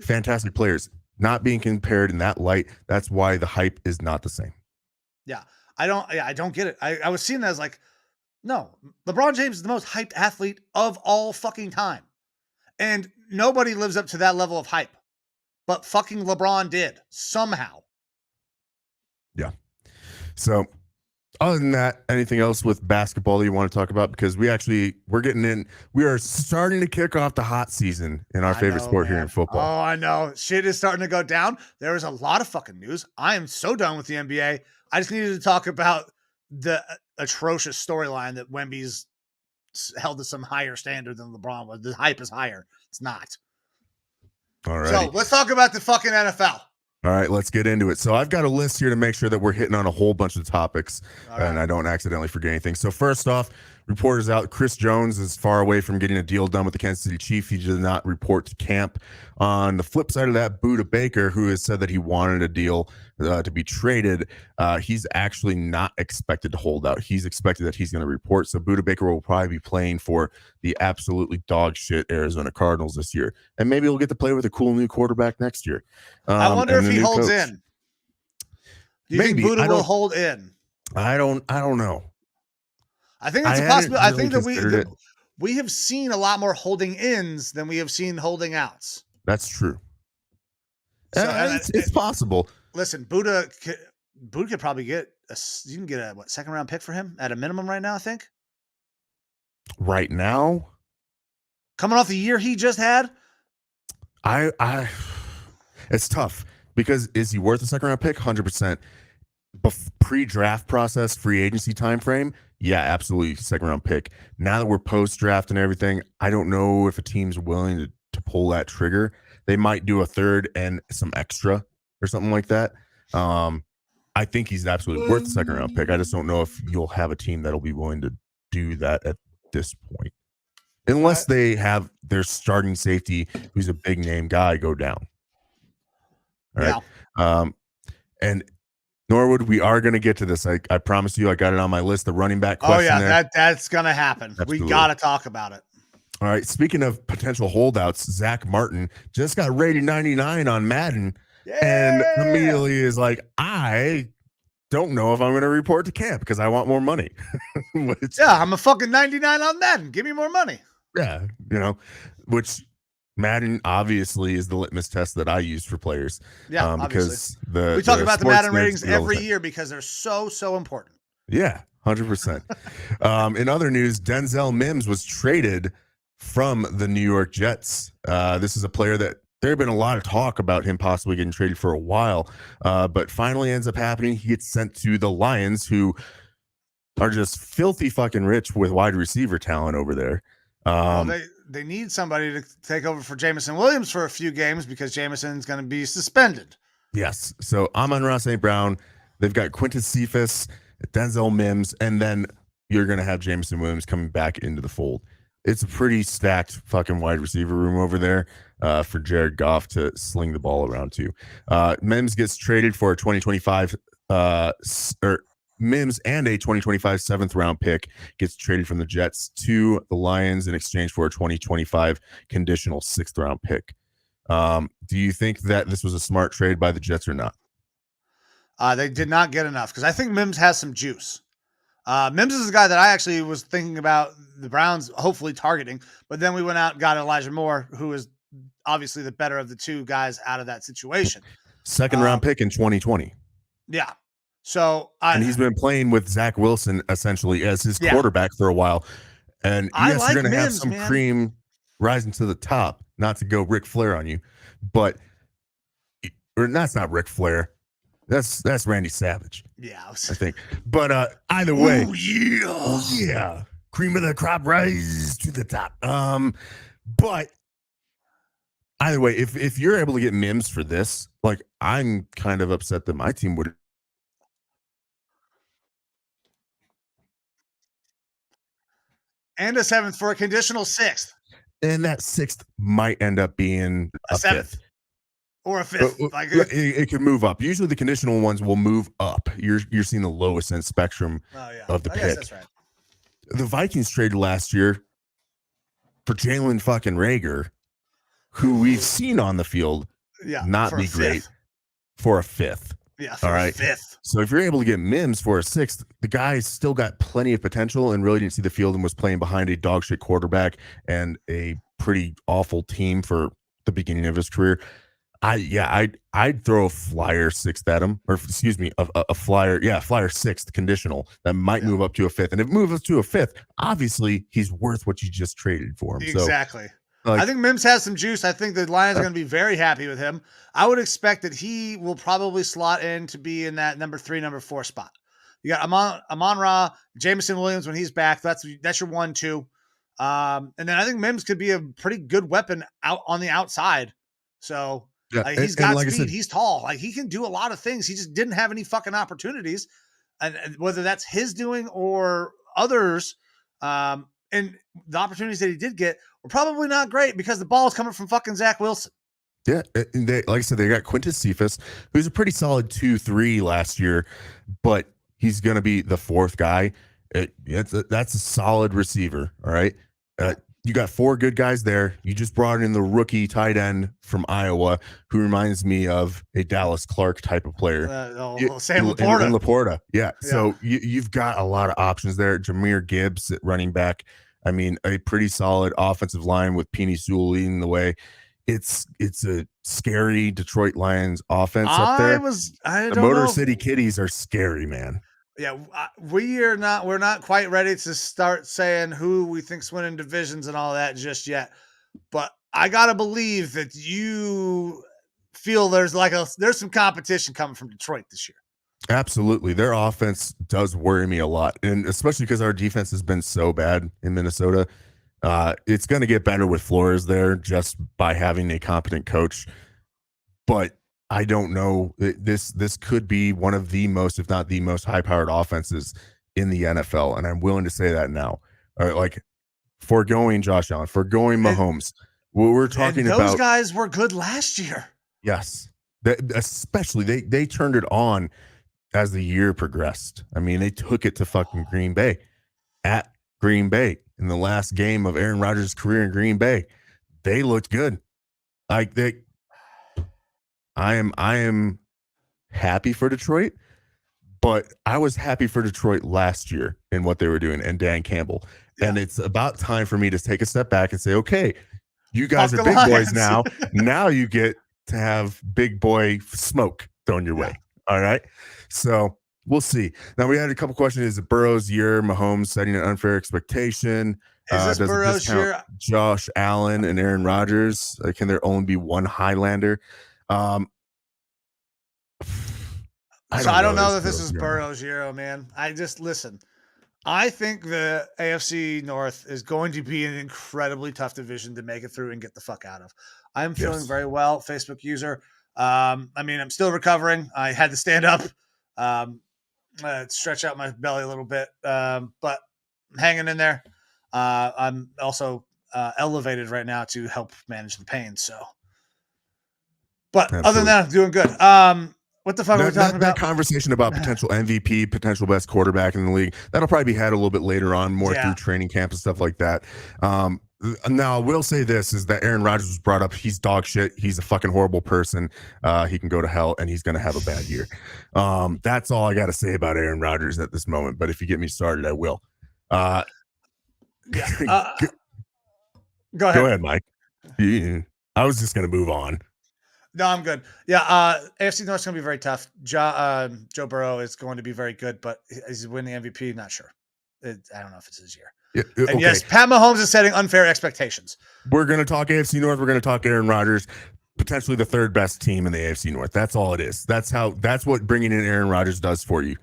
fantastic players, not being compared in that light. That's why the hype is not the same. Yeah. I don't get it. I was seeing that as like, no, LeBron James is the most hyped athlete of all fucking time. And nobody lives up to that level of hype, but fucking LeBron did somehow. Yeah. So other than that, anything else with basketball that you want to talk about? Because we are starting to kick off the hot season in our favorite sport here in football. Oh, I know. Shit is starting to go down. There is a lot of fucking news. I am so done with the NBA. I just needed to talk about the atrocious storyline that Wemby's held to some higher standard than LeBron was. The hype is higher. It's not. All right. So let's talk about the fucking NFL. All right, let's get into it. So I've got a list here to make sure that we're hitting on a whole bunch of topics and I don't accidentally forget anything. So first off, reporters out, Chris Jones is far away from getting a deal done with the Kansas City Chiefs. He did not report to camp. On the flip side of that, Budda Baker, who has said that he wanted a deal to be traded, he's actually not expected to hold out. He's expected that he's going to report. So Budda Baker will probably be playing for the absolutely dog shit Arizona Cardinals this year. And maybe he'll get to play with a cool new quarterback next year. I wonder if he holds in. Do you think Budda will hold in? I don't know. I think it's a possibility. I think that we have seen a lot more holding ins than we have seen holding outs. That's true. So, it's possible. Listen, Budda Boone could probably get you can get a second round pick for him at a minimum right now, I think. Right now, Coming off the year he just had. I it's tough because is he worth a second round pick? 100%. Pre-draft process, free agency time frame, yeah, absolutely second round pick. Now that we're post-draft and everything, I don't know if a team's willing to pull that trigger. They might do a third and some extra or something like that. I think he's absolutely worth the second round pick. I just don't know if you'll have a team that'll be willing to do that at this point. Unless they have their starting safety, who's a big name guy, go down. All right. Yeah. And Norwood, we are going to get to this. I promise you, I got it on my list. The running back question. Oh yeah, that's going to happen. Absolutely. We got to talk about it. All right. Speaking of potential holdouts, Zach Martin just got rated 99 on Madden, and immediately is like, I don't know if I'm going to report to camp because I want more money. I'm a fucking 99 on Madden. Give me more money. Yeah, which Madden obviously is the litmus test that I use for players. Yeah, because we talk about the Madden ratings every year because they're so important. Yeah, 100%. In other news, Denzel Mims was traded from the New York Jets. This is a player that there had been a lot of talk about him possibly getting traded for a while, but finally ends up happening. He gets sent to the Lions, who are just filthy fucking rich with wide receiver talent over there. They need somebody to take over for Jameson Williams for a few games because Jameson's going to be suspended. Yes. So Amon-Ra St. Brown, they've got Quintus Cephas, Denzel Mims, and then you're going to have Jameson Williams coming back into the fold. It's a pretty stacked fucking wide receiver room over there for Jared Goff to sling the ball around to. Mims gets traded for a 2025 Mims and a 2025 seventh round pick gets traded from the Jets to the Lions in exchange for a 2025 conditional sixth round pick. Do you think that this was a smart trade by the Jets or not? They did not get enough because I think Mims has some juice. Mims is a guy that I actually was thinking about the Browns hopefully targeting, but then we went out and got Elijah Moore, who is obviously the better of the two guys out of that situation. Second round pick in 2020. Yeah. So and he's been playing with Zach Wilson essentially as his quarterback for a while. And yes, you're going to have some cream rising to the top, not to go Ric Flair on you, but that's not Ric Flair. That's Randy Savage. Yeah, I think. But either way, yeah, cream of the crop rise to the top. But either way, if you're able to get Mims for this, like I'm kind of upset that my team would. And a seventh for a conditional sixth. And that sixth might end up being a seventh or a fifth. It could move up. Usually the conditional ones will move up. You're seeing the lowest end spectrum of the pick. That's right. The Vikings traded last year for Jalen fucking Reagor, who we've seen on the field not be great, for a fifth. Yeah, for a fifth. So if you're able to get Mims for a sixth, the guy's still got plenty of potential and really didn't see the field and was playing behind a dog shit quarterback and a pretty awful team for the beginning of his career. I'd throw a flyer sixth at him, or excuse me, a flyer sixth conditional that might move up to a fifth. And if it moves up to a fifth, obviously he's worth what you just traded for him. Exactly. So, I think Mims has some juice. I think the Lions are going to be very happy with him. I would expect that he will probably slot in to be in that number 3, number 4 spot. You got Amon-Ra, Jameson Williams when he's back. That's your 1-2. And then I think Mims could be a pretty good weapon out on the outside. So he's got speed. He's tall. He can do a lot of things. He just didn't have any fucking opportunities. And whether that's his doing or others, and the opportunities that he did get were probably not great because the ball is coming from fucking Zach Wilson. Yeah, like I said, they got Quintus Cephas, who's a pretty solid 2-3 last year, but he's going to be the fourth guy. That's a solid receiver, all right? You got 4 good guys there. You just brought in the rookie tight end from Iowa, who reminds me of a Dallas Clark type of player. Sam Laporta. And Laporta, yeah. So you've got a lot of options there. Jahmyr Gibbs at running back. I mean, a pretty solid offensive line with Penei Sewell leading the way. it's a scary Detroit Lions offense up there. I The don't Motor know. City Kitties are scary, man. Yeah, we're not quite ready to start saying who we think's winning divisions and all that just yet. But I gotta believe that you feel there's some competition coming from Detroit this year. Absolutely. Their offense does worry me a lot. And especially because our defense has been so bad in Minnesota. It's going to get better with Flores there just by having a competent coach. But I don't know. This could be one of the most, if not the most high-powered offenses in the NFL. And I'm willing to say that now. Like, foregoing Josh Allen, foregoing Mahomes. We're talking those about guys were good last year. Yes. Especially they turned it on as the year progressed. I mean, they took it to fucking Green Bay at Green Bay in the last game of Aaron Rodgers' career in Green Bay. They looked good. I am happy for Detroit, but I was happy for Detroit last year in what they were doing and Dan Campbell. Yeah. And it's about time for me to take a step back and say, okay, you guys are big boys now. Now you get to have big boy smoke thrown your way. All right. So we'll see. Now we had a couple questions. Is it Burrow's year? Mahomes setting an unfair expectation? Is this Burrow's year? Josh Allen and Aaron Rodgers? Can there only be one Highlander? I don't know that this is Burrow's year, man. Listen. I think the AFC North is going to be an incredibly tough division to make it through and get the fuck out of. I'm feeling very well, Facebook user. I'm still recovering. I had to stand up, stretch out my belly a little bit, but I'm hanging in there. I'm also elevated right now to help manage the pain. So, but Absolutely. Other than that, I'm doing good. What the fuck are we talking about? That conversation about potential MVP, potential best quarterback in the league, that'll probably be had a little bit later on, more through training camp and stuff like that. Now, I will say this, is that Aaron Rodgers was brought up. He's dog shit. He's a fucking horrible person. He can go to hell, and he's going to have a bad year. That's all I got to say about Aaron Rodgers at this moment. But if you get me started, I will. Go ahead. Go ahead, Mike. Yeah. I was just going to move on. No, I'm good. Yeah, AFC North's going to be very tough. Joe Burrow is going to be very good, but is he winning the MVP? Not sure. I don't know if it's his year. Yeah, and yes, Pat Mahomes is setting unfair expectations. We're going to talk AFC North. We're going to talk Aaron Rodgers, potentially the third best team in the AFC North. That's all it is. That's what bringing in Aaron Rodgers does for you.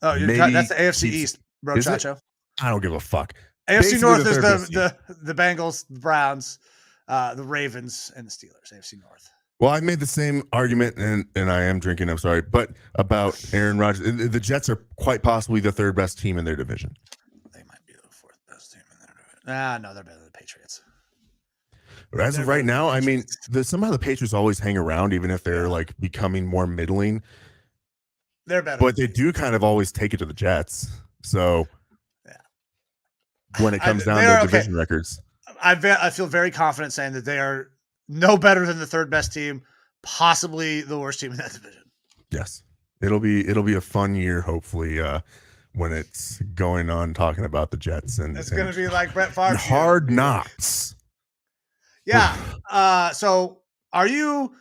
Oh, that's the AFC East, bro, Chacho. I don't give a fuck. AFC Basically North is the Bengals, the Browns, the Ravens, and the Steelers. AFC North. Well, I made the same argument, and I am drinking, I'm sorry, but about Aaron Rodgers. The Jets are quite possibly the third best team in their division. They might be the fourth best team in their division. No, they're better than the Patriots. As of right now, I mean, somehow the Patriots always hang around, even if they're like becoming more middling. They're better. But they do kind of always take it to the Jets. So when it comes down to division records. I feel very confident saying that they are no better than the third best team, possibly the worst team in that division. Yes. It'll be a fun year, hopefully, when it's going on talking about the Jets. And it's going to be like Brett Favre. Hard Knocks. Yeah. So are you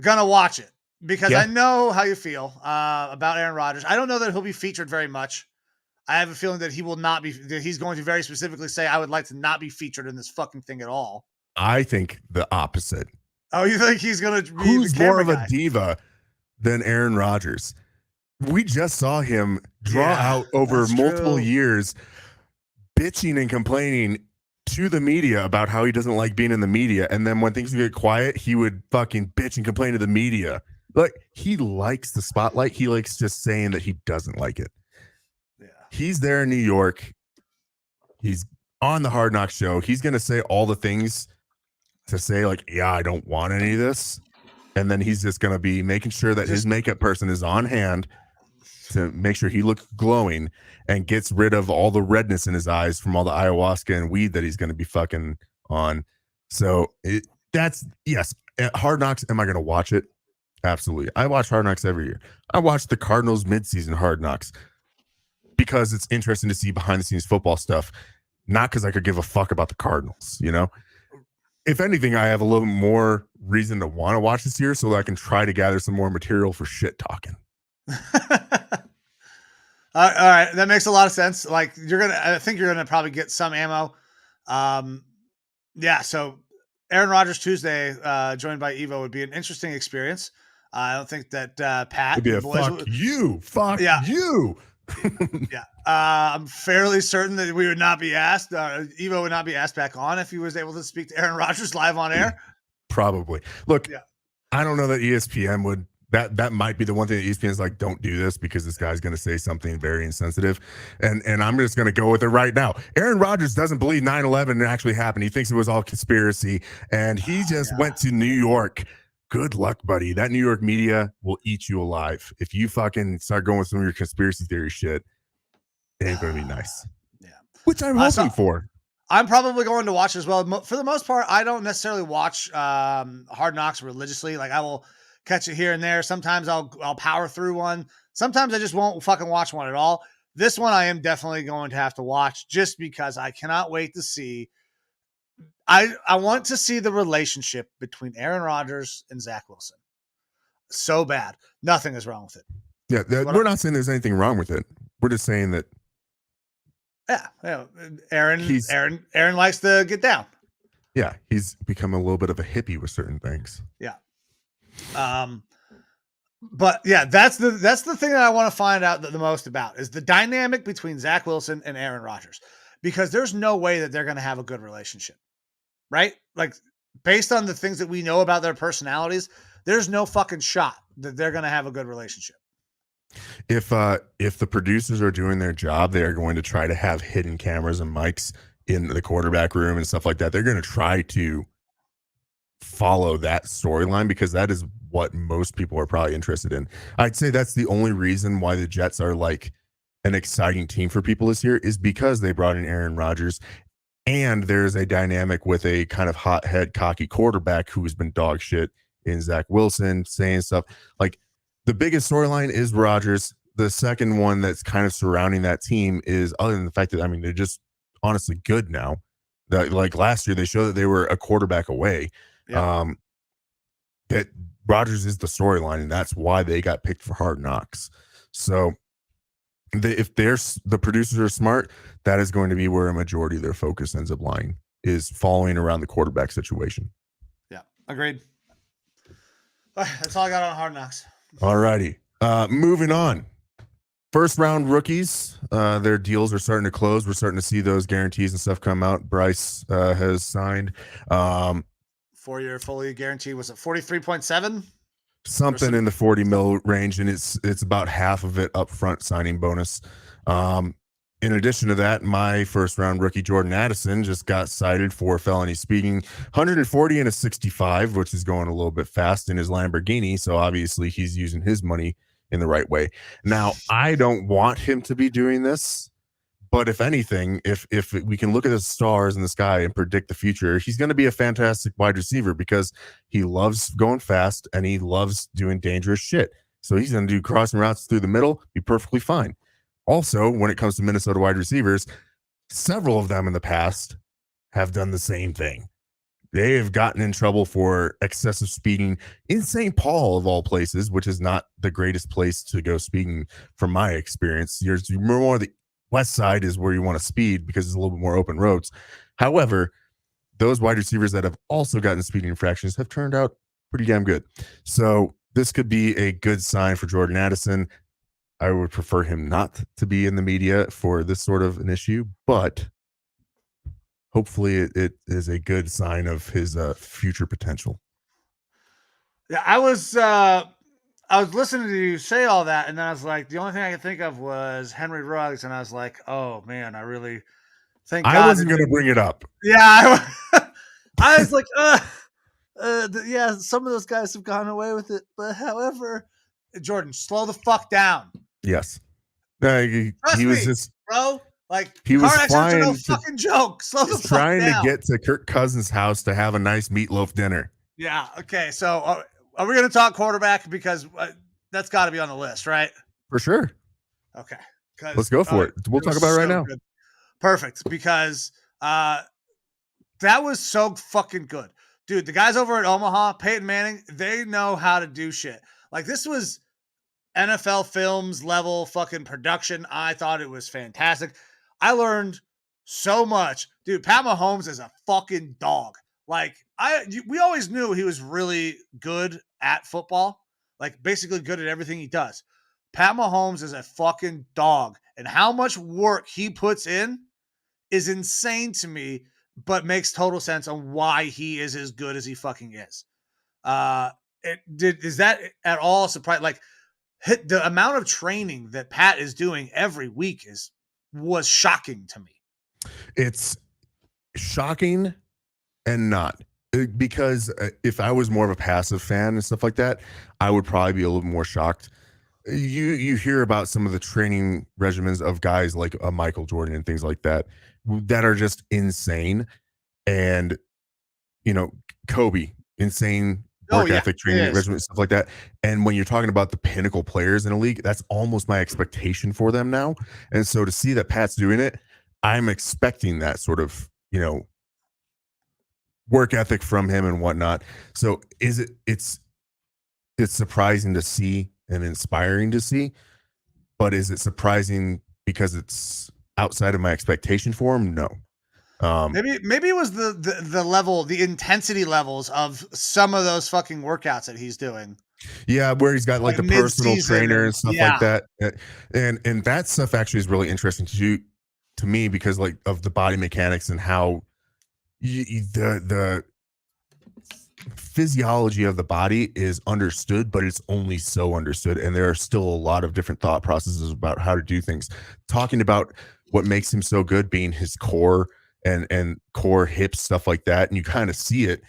going to watch it? Because I know how you feel about Aaron Rodgers. I don't know that he'll be featured very much. I have a feeling that he will not be, that he's going to very specifically say, I would like to not be featured in this fucking thing at all. I think the opposite. Oh, you think he's going to be Who's more of a diva than Aaron Rodgers? We just saw him draw out over multiple years, bitching and complaining to the media about how he doesn't like being in the media. And then when things would get quiet, he would fucking bitch and complain to the media. Like, he likes the spotlight. He likes just saying that he doesn't like it. Yeah. He's there in New York. He's on the Hard Knocks show. He's going to say all the things to say, like, yeah, I don't want any of this. And then he's just going to be making sure that his makeup person is on hand to make sure he looks glowing and gets rid of all the redness in his eyes from all the ayahuasca and weed that he's going to be fucking on. So yes. Hard Knocks, am I going to watch it? Absolutely. I watch Hard Knocks every year. I watch the Cardinals midseason Hard Knocks because it's interesting to see behind the scenes football stuff, not because I could give a fuck about the Cardinals, you know? if anything, I have a little more reason to want to watch this year so that I can try to gather some more material for shit talking. All right, that makes a lot of sense. Like I think you're gonna probably get some ammo. Yeah. So Aaron Rodgers Tuesday, joined by Evo, would be an interesting experience. I don't think that Pat It'd be and a the boys. fuck Yeah. you. Yeah. I'm fairly certain that we would not be asked. Evo would not be asked back on if he was able to speak to Aaron Rodgers live on air. Probably. Look, Yeah. I don't know that ESPN would. That might be the one thing that ESPN is like, don't do this because this guy's going to say something very insensitive. And I'm just going to go with it right now. Aaron Rodgers doesn't believe 9/11 actually happened. He thinks it was all conspiracy. And he just went to New York. Good luck, buddy. That New York media will eat you alive. If you fucking start going with some of your conspiracy theory shit, it ain't going to be nice. Yeah. Which I'm hoping for. I'm probably going to watch as well. For the most part, I don't necessarily watch Hard Knocks religiously. Like, I will catch it here and there. Sometimes I'll power through one. Sometimes I just won't fucking watch one at all. This one I am definitely going to have to watch just because I cannot wait to see. I want to see the relationship between Aaron Rodgers and Zach Wilson. So bad. Nothing is wrong with it. Yeah, we're not saying there's anything wrong with it. We're just saying that. Yeah. Aaron likes to get down. Yeah, he's become a little bit of a hippie with certain things. Yeah. But yeah, that's the thing that I want to find out the most about is the dynamic between Zach Wilson and Aaron Rodgers, because there's no way that they're going to have a good relationship, right? Like, based on the things that we know about their personalities, there's no fucking shot that they're going to have a good relationship. If the producers are doing their job, they are going to try to have hidden cameras and mics in the quarterback room and stuff like that. They're going to try to follow that storyline because that is what most people are probably interested in. I'd say that's the only reason why the Jets are like an exciting team for people this year, is because they brought in Aaron Rodgers, and there's a dynamic with a kind of hothead, cocky quarterback who has been dog shit in Zach Wilson, saying stuff like. The biggest storyline is Rodgers. The second one that's kind of surrounding that team is, other than the fact that, I mean, they're just honestly good now. Like last year, they showed that they were a quarterback away. Yeah. That Rodgers is the storyline, and that's why they got picked for Hard Knocks. So if the producers are smart, that is going to be where a majority of their focus ends up lying, is following around the quarterback situation. Yeah, agreed. That's all I got on Hard Knocks. All righty. Moving on. First round rookies, their deals are starting to close. We're starting to see those guarantees and stuff come out. Bryce has signed 4-year fully guaranteed. Was it 43.7? Something in the 40 mil range, and it's about half of it upfront signing bonus. In addition to that, my first round rookie Jordan Addison just got cited for felony speeding, 140 and a 65, which is going a little bit fast in his Lamborghini. So obviously he's using his money in the right way. Now, I don't want him to be doing this, but if anything, if we can look at the stars in the sky and predict the future, he's going to be a fantastic wide receiver because he loves going fast and he loves doing dangerous shit. So he's going to do crossing routes through the middle, be perfectly fine. Also, when it comes to Minnesota wide receivers, several of them in the past have done the same thing. They have gotten in trouble for excessive speeding in St. Paul, of all places, which is not the greatest place to go speeding from my experience. You're more the west side is where you want to speed because it's a little bit more open roads. However, those wide receivers that have also gotten speeding infractions have turned out pretty damn good. So this could be a good sign for Jordan Addison. I would prefer him not to be in the media for this sort of an issue, but hopefully it is a good sign of his future potential. Yeah, I was listening to you say all that, and then I was like, the only thing I could think of was Henry Ruggs, and I was like, oh man, I really think I wasn't going to bring it up. Yeah, I was like, yeah, some of those guys have gone away with it, but however, Jordan, slow the fuck down. Yes. He was just, bro. Like, he was flying no fucking joke. Slow the fuck trying down. to get to Kirk Cousins' house to have a nice meatloaf dinner. Yeah. Okay. So are we going to talk quarterback? Because that's got to be on the list, right? For sure. Okay. Let's go for it. We'll talk about it right now. Good. Perfect. Because That was so fucking good. Dude, the guys over at Omaha, Peyton Manning, they know how to do shit. Like, this was NFL Films level fucking production. I thought it was fantastic. I learned so much. Dude, Pat Mahomes is a fucking dog. Like, we always knew he was really good at football, like basically good at everything he does. Pat Mahomes is a fucking dog, and how much work he puts in is insane to me, but makes total sense on why he is as good as he fucking is. Is that at all surprising? Like, the amount of training that Pat is doing every week was shocking to me. It's shocking and not, because if I was more of a passive fan and stuff like that, I would probably be a little more shocked. You hear about some of the training regimens of guys like Michael Jordan and things like that are just insane, and Kobe, insane work ethic, training regimen, stuff like that. And when you're talking about the pinnacle players in a league, that's almost my expectation for them now. And so to see that Pat's doing it, I'm expecting that sort of work ethic from him and whatnot. So it's surprising to see and inspiring to see, but is it surprising because it's outside of my expectation for him? No. Maybe it was the level, the intensity levels of some of those fucking workouts that he's doing. Yeah, where he's got like the personal trainer and stuff like that, and that stuff actually is really interesting to me because like of the body mechanics and how the physiology of the body is understood, but it's only so understood, and there are still a lot of different thought processes about how to do things. Talking about what makes him so good being his core and core, hips, stuff like that, and you kind of see it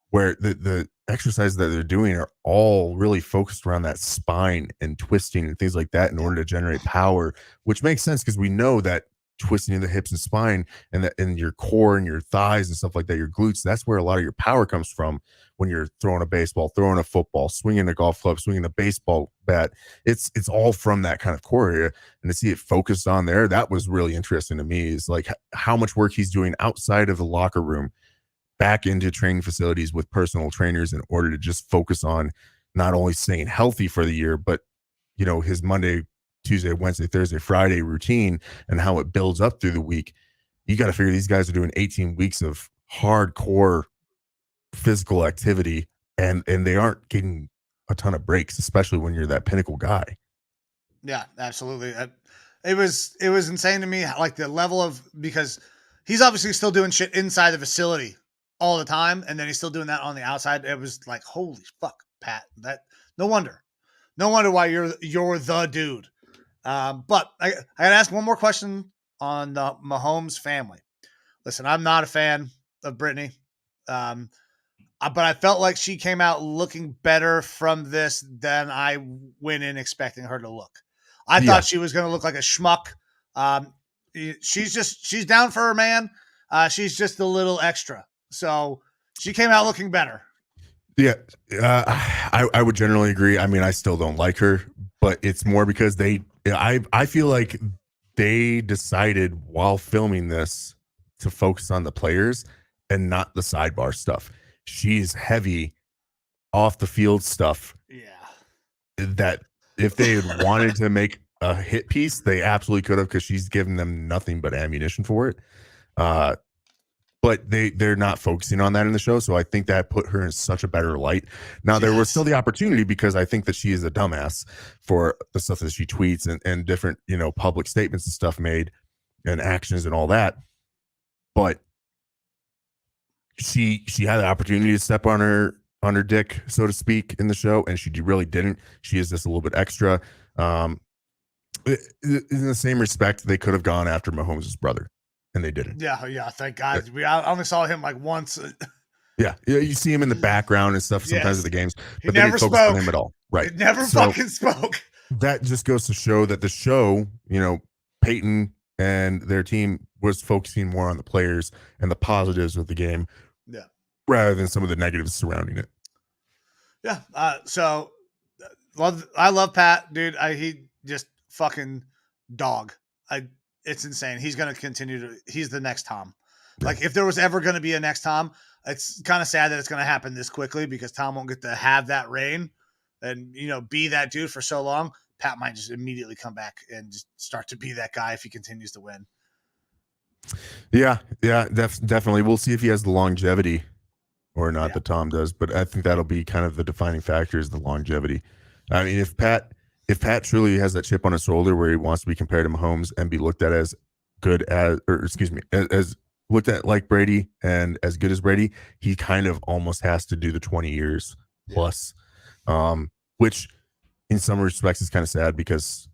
where the exercises that they're doing are all really focused around that spine and twisting and things like that in order to generate power, which makes sense because we know that twisting in the hips and spine and that in your core and your thighs and stuff like that, your glutes, that's where a lot of your power comes from when you're throwing a baseball, throwing a football, swinging a golf club, swinging a baseball bat. It's all from that kind of core area, and to see it focused on there, that was really interesting to me, is like how much work he's doing outside of the locker room back into training facilities with personal trainers in order to just focus on not only staying healthy for the year, but his Monday, Tuesday, Wednesday, Thursday, Friday routine and how it builds up through the week. You got to figure these guys are doing 18 weeks of hardcore physical activity, and they aren't getting a ton of breaks, especially when you're that pinnacle guy. Yeah, absolutely. It was insane to me, like the level of, because he's obviously still doing shit inside the facility all the time, and then he's still doing that on the outside. It was like, holy fuck, Pat. That no wonder why you're the dude. But I gotta ask one more question on the Mahomes family. Listen, I'm not a fan of Brittany, but I felt like she came out looking better from this than I went in expecting her to look. I thought she was going to look like a schmuck. She's down for her man. She's just a little extra. So she came out looking better. Yeah, I would generally agree. I mean, I still don't like her, but it's more because I feel like they decided while filming this to focus on the players and not the sidebar stuff. She's heavy off the field stuff. Yeah. That if they had wanted to make a hit piece, they absolutely could have, because she's given them nothing but ammunition for it. But they're not focusing on that in the show, so I think that put her in such a better light. Now, there was still the opportunity, because I think that she is a dumbass for the stuff that she tweets and different, public statements and stuff made and actions and all that. But she had the opportunity to step on her dick, so to speak, in the show, and she really didn't. She is just a little bit extra. In the same respect, they could have gone after Mahomes' brother, and they didn't. Yeah. Thank God. I only saw him like once. Yeah, you see him in the background and stuff sometimes at the games, but they didn't focus on him at all. Right? He never fucking spoke. That just goes to show that the show, Peyton and their team was focusing more on the players and the positives of the game, rather than some of the negatives surrounding it. Yeah. So I love Pat, dude. He just fucking dog. It's insane. He's going to continue he's the next Tom. Like if there was ever going to be a next Tom, it's kind of sad that it's going to happen this quickly because Tom won't get to have that reign and, be that dude for so long. Pat might just immediately come back and just start to be that guy if he continues to win. Yeah, definitely. We'll see if he has the longevity or not that Tom does, but I think that'll be kind of the defining factor is the longevity. I mean, if Pat truly has that chip on his shoulder where he wants to be compared to Mahomes and be looked at as good as, or excuse me, as looked at like Brady and as good as Brady, he kind of almost has to do the 20 years plus, which in some respects is kind of sad because,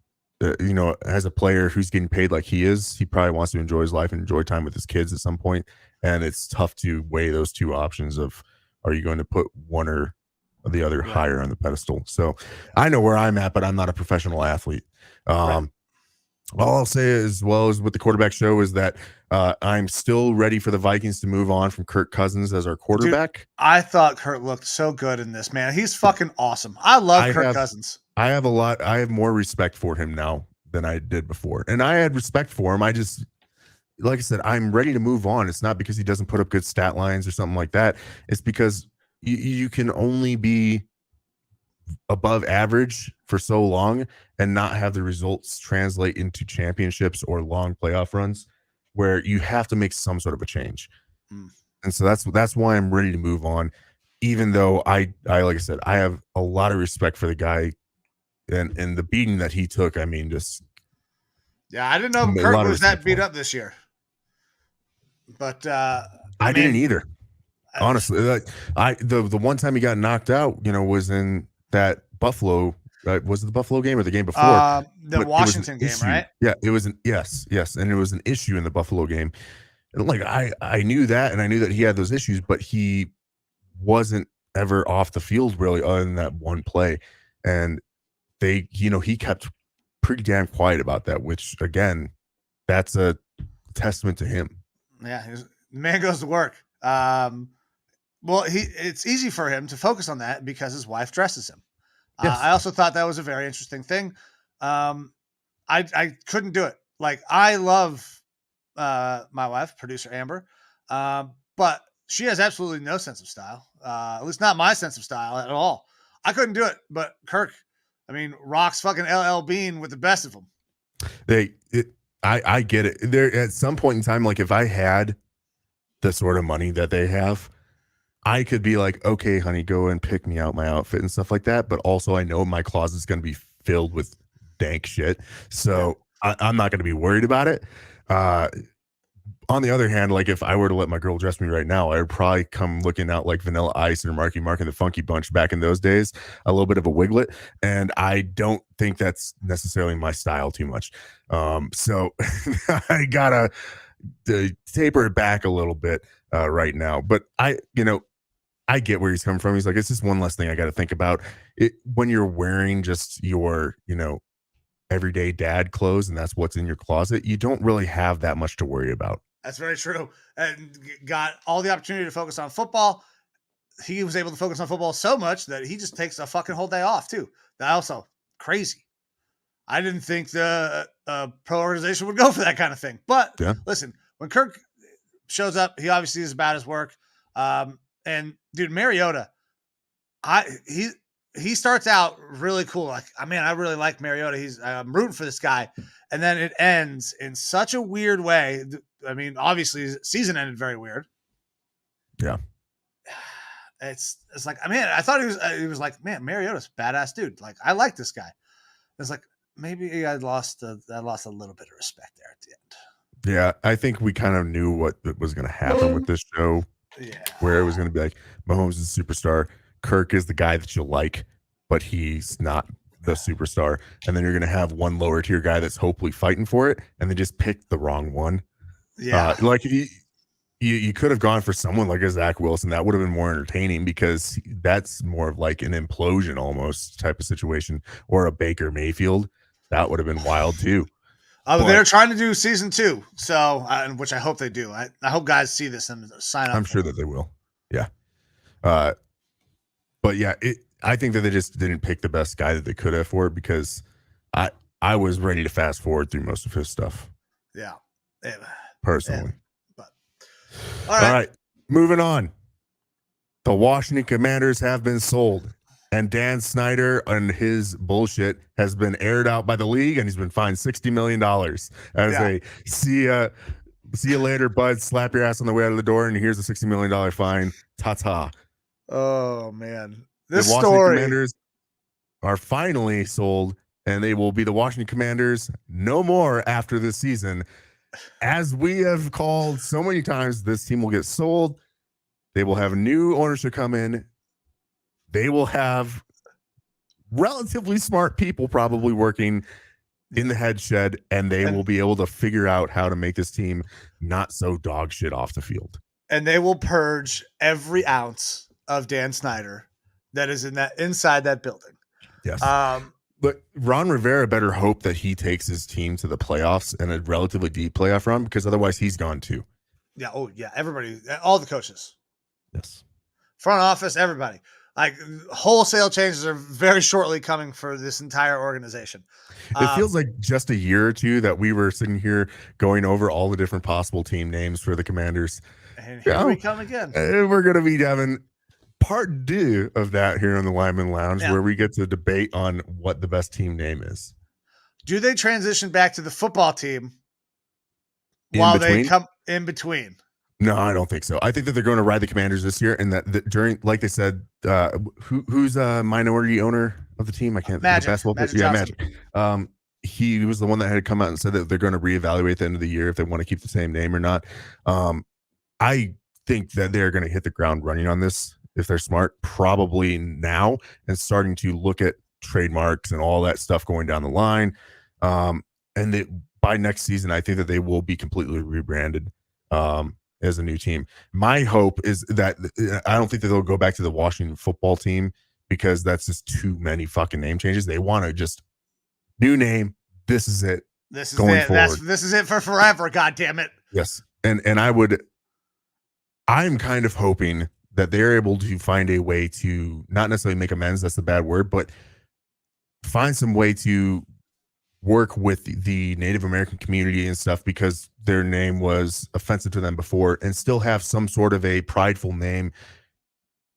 as a player who's getting paid like he is, he probably wants to enjoy his life and enjoy time with his kids at some point. And it's tough to weigh those two options of, are you going to put one or the other higher on the pedestal? So I know where I'm at, but I'm not a professional athlete. All I'll say as well as with the quarterback show is that I'm still ready for the Vikings to move on from Kirk Cousins as our quarterback. Dude, I thought Kirk looked so good in this, man. He's fucking awesome. I love Kirk Cousins. I have more respect for him now than I did before. And I had respect for him. I just, like I said, I'm ready to move on. It's not because he doesn't put up good stat lines or something like that. It's because you can only be above average for so long and not have the results translate into championships or long playoff runs where you have to make some sort of a change. And so that's why I'm ready to move on, even though I like I said, I have a lot of respect for the guy and the beating that he took. I mean, just I didn't know Kirk was that beat up this year, but I didn't either. Honestly, the one time he got knocked out, was in that Buffalo. Was it the Buffalo game or the game before? The Washington game, right? Yeah, it was yes, and it was an issue in the Buffalo game. And like I knew that, and I knew that he had those issues, but he wasn't ever off the field really, other than that one play. And he kept pretty damn quiet about that, which again, that's a testament to him. Yeah, the man goes to work. Well, it's easy for him to focus on that because his wife dresses him. Yes. I also thought that was a very interesting thing. I couldn't do it. Like, I love my wife, producer Amber, but she has absolutely no sense of style. At least not my sense of style at all. I couldn't do it. But Kirk, rocks fucking LL Bean with the best of them. I get it. There at some point in time, like if I had the sort of money that they have, I could be like, okay, honey, go and pick me out my outfit and stuff like that. But also I know my closet's going to be filled with dank shit. So I'm not going to be worried about it. On the other hand, like if I were to let my girl dress me right now, I would probably come looking out like Vanilla Ice or Marky Mark and the Funky Bunch back in those days, a little bit of a wiglet. And I don't think that's necessarily my style too much. So I gotta taper it back a little bit right now. But I get where he's coming from. He's like, it's just one less thing I got to think about. It when you're wearing just your, everyday dad clothes and that's what's in your closet, you don't really have that much to worry about. That's very true. And got all the opportunity to focus on football. He was able to focus on football so much that he just takes a fucking whole day off too. That also crazy. I didn't think the pro organization would go for that kind of thing. But listen, when Kirk shows up, he obviously is about his work. And dude, Mariota, he starts out really cool. Like, I really like Mariota. I'm rooting for this guy. And then it ends in such a weird way. Obviously the season ended very weird. Yeah. It's like, I thought he was like, man, Mariota's a badass dude. Like, I like this guy. It's like, maybe I lost a little bit of respect there at the end. Yeah. I think we kind of knew what was going to happen with this show. Yeah. Where it was going to be like, Mahomes is a superstar. Kirk is the guy that you like, but he's not the superstar. And then you're going to have one lower tier guy that's hopefully fighting for it. And they just picked the wrong one. Yeah. Like you could have gone for someone like a Zach Wilson. That would have been more entertaining because that's more of like an implosion almost type of situation, or a Baker Mayfield. That would have been wild too. They're trying to do season 2. So, which I hope they do. I hope guys see this and sign up. I'm sure that they will. Yeah. But yeah, I think that they just didn't pick the best guy that they could have for it because I was ready to fast forward through most of his stuff. Yeah. Personally. All right. Moving on. The Washington Commanders have been sold, and Dan Snyder and his bullshit has been aired out by the league, and he's been fined $60 million as a see you later, bud. Slap your ass on the way out of the door, and here's a $60 million fine. Ta-ta. Oh, man. The Washington Commanders are finally sold, and they will be the Washington Commanders no more after this season. As we have called so many times, this team will get sold. They will have new ownership come in. They will have relatively smart people probably working in the head shed, and they will be able to figure out how to make this team not so dog shit off the field. And they will purge every ounce of Dan Snyder that is inside that building. Yes. But Ron Rivera better hope that he takes his team to the playoffs and a relatively deep playoff run, because otherwise he's gone too. Yeah. Oh, yeah. Everybody, all the coaches. Yes. Front office, everybody. Like, wholesale changes are very shortly coming for this entire organization. It feels like just a year or two that we were sitting here going over all the different possible team names for the Commanders. And here we come again. And we're going to be having part 2 of that here on the Lineman Lounge, where we get to debate on what the best team name is. Do they transition back to the football team while they come in between? No, I don't think so. I think that they're going to ride the Commanders this year, and that during, like they said, who's a minority owner of the team? I can't think of basketball. Magic. He was the one that had come out and said that they're going to reevaluate at the end of the year if they want to keep the same name or not. I think that they're going to hit the ground running on this if they're smart, probably now, and starting to look at trademarks and all that stuff going down the line. And by next season, I think that they will be completely rebranded as a new team. My hope is that I don't think that they'll go back to the Washington football team, because that's just too many fucking name changes. They want to just new name. This is it. This is it. This is it for forever. God damn it. Yes. And I'm kind of hoping that they're able to find a way to not necessarily make amends. That's the bad word, but find some way to work with the Native American community and stuff, because their name was offensive to them before, and still have some sort of a prideful name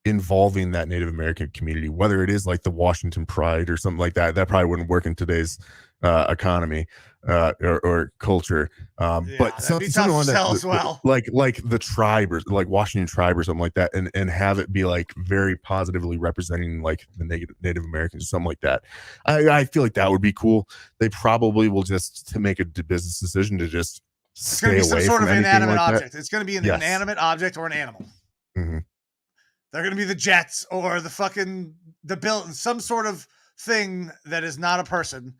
involving that Native American community, whether it is like the Washington Pride or something like that. That probably wouldn't work in today's economy or culture. But something on that, like the tribe, or like Washington Tribe or something like that, and have it be like very positively representing like the Native Americans or something like that. I feel like that would be cool. They probably will just, to make a business decision, to just stay away from some sort of inanimate like object. It's going to be an inanimate object or an animal. Mm-hmm. They're going to be the Jets or the build, some sort of thing that is not a person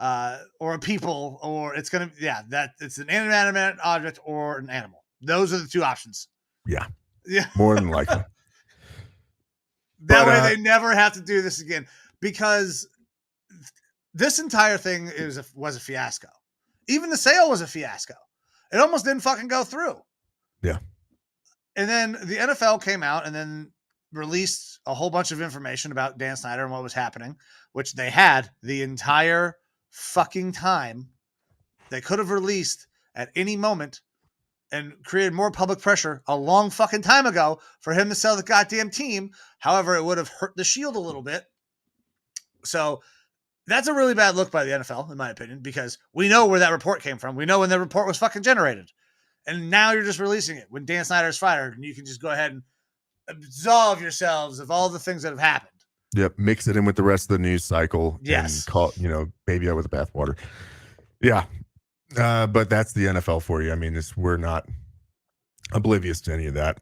or a people, or it's going to, that it's an inanimate object or an animal. Those are the two options. Yeah. More than likely. That way they never have to do this again, because this entire thing was a fiasco. Even the sale was a fiasco. It almost didn't fucking go through. Yeah. And then the NFL came out and then released a whole bunch of information about Dan Snyder and what was happening, which they had the entire fucking time. They could have released at any moment and created more public pressure a long fucking time ago for him to sell the goddamn team. However, it would have hurt the Shield a little bit. So that's a really bad look by the NFL, in my opinion, because we know where that report came from. We know when the report was fucking generated. And now you're just releasing it when Dan Snyder is fired, and you can just go ahead and absolve yourselves of all the things that have happened. Yep. Mix it in with the rest of the news cycle. Yes. And call, baby out with the bathwater. Yeah. But that's the NFL for you. I mean, we're not oblivious to any of that.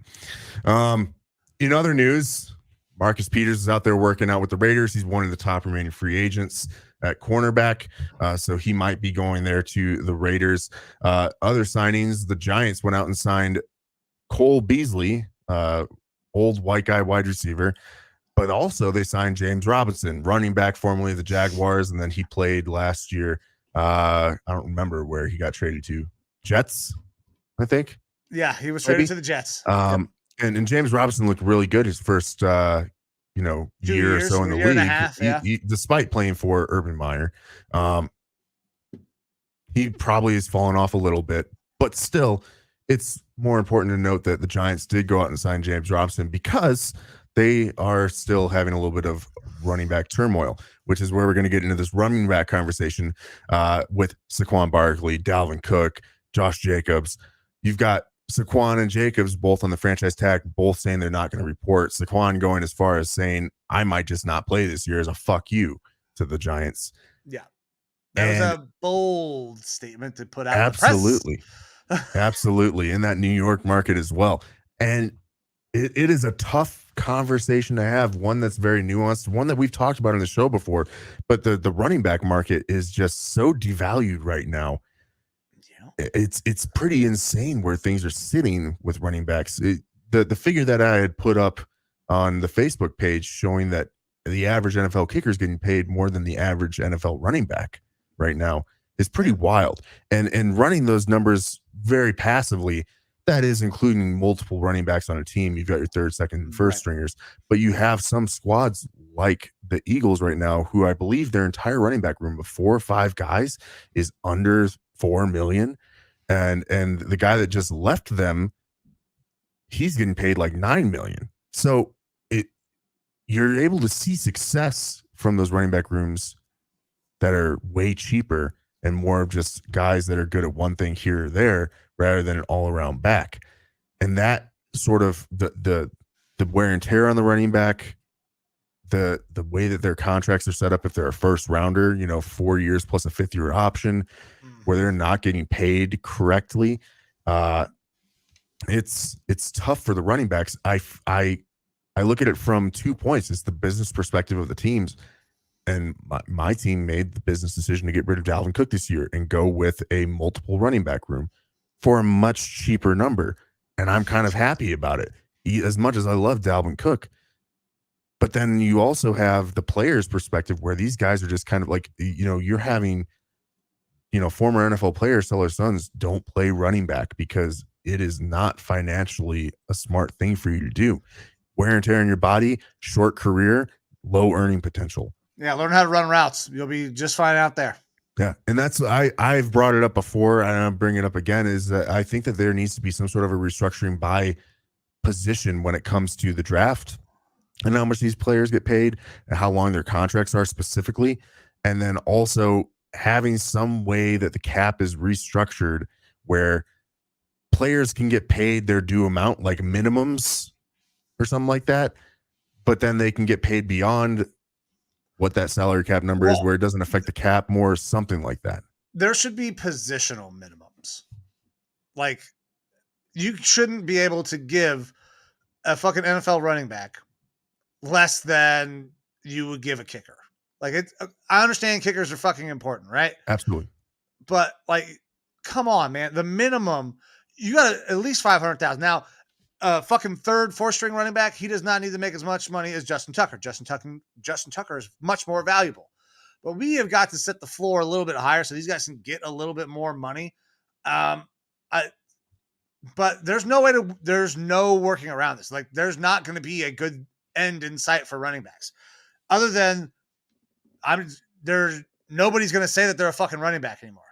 In other news, Marcus Peters is out there working out with the Raiders. He's one of the top remaining free agents at cornerback. So he might be going there to the Raiders. Other signings, the Giants went out and signed Cole Beasley, old white guy wide receiver. But also they signed James Robinson, running back formerly of the Jaguars. And then he played last year. I don't remember where he got traded to. Jets, I think. Yeah, he was traded to the Jets. And James Robinson looked really good his first year or so in the league. Half, he, despite playing for Urban Meyer. He probably has fallen off a little bit, but still, it's more important to note that the Giants did go out and sign James Robinson because they are still having a little bit of running back turmoil, which is where we're going to get into this running back conversation with Saquon Barkley, Dalvin Cook, Josh Jacobs. You've got Saquon and Jacobs both on the franchise tag, both saying they're not going to report. Saquon going as far as saying, I might just not play this year as a fuck you to the Giants. Yeah. That was a bold statement to put out. Absolutely. In the press. Absolutely. In that New York market as well. And it is a tough conversation to have, one that's very nuanced, one that we've talked about on the show before, but the running back market is just so devalued right now. Yeah. It's pretty insane where things are sitting with running backs. The figure that I had put up on the Facebook page showing that the average NFL kicker is getting paid more than the average NFL running back right now is pretty wild. And running those numbers very passively, that is including multiple running backs on a team. You've got your third, second, and first stringers, but you have some squads like the Eagles right now, who I believe their entire running back room of 4 or 5 guys is under $4 million. And the guy that just left them, he's getting paid like $9 million. So you're able to see success from those running back rooms that are way cheaper and more of just guys that are good at one thing here or there, rather than an all-around back. And that sort of the wear and tear on the running back, the way that their contracts are set up, if they're a first rounder, 4 years plus a 5th-year option, where they're not getting paid correctly, it's tough for the running backs. I look at it from 2 points. It's the business perspective of the teams. And my team made the business decision to get rid of Dalvin Cook this year and go with a multiple running back room for a much cheaper number. And I'm kind of happy about it, as much as I love Dalvin Cook. But then you also have the player's perspective, where these guys are just kind of like, you're having, former NFL players tell their sons, don't play running back because it is not financially a smart thing for you to do. Wear and tear on your body, short career, low earning potential. Yeah, learn how to run routes. You'll be just fine out there. Yeah, and that's I've brought it up before, and I'll bring it up again, is that I think that there needs to be some sort of a restructuring by position when it comes to the draft and how much these players get paid and how long their contracts are specifically, and then also having some way that the cap is restructured where players can get paid their due amount, like minimums or something like that, but then they can get paid beyond what that salary cap number is, where it doesn't affect the cap more, something like that. There should be positional minimums. Like, you shouldn't be able to give a fucking NFL running back less than you would give a kicker. Like, I understand kickers are fucking important, right? Absolutely. But like, come on, man. The minimum, you got at least 500,000. Now, fucking third, 4th string running back, he does not need to make as much money as Justin Tucker. Justin Tucker is much more valuable. But we have got to set the floor a little bit higher so these guys can get a little bit more money. But there's no working around this. Like, there's not going to be a good end in sight for running backs. Other than nobody's going to say that they're a fucking running back anymore.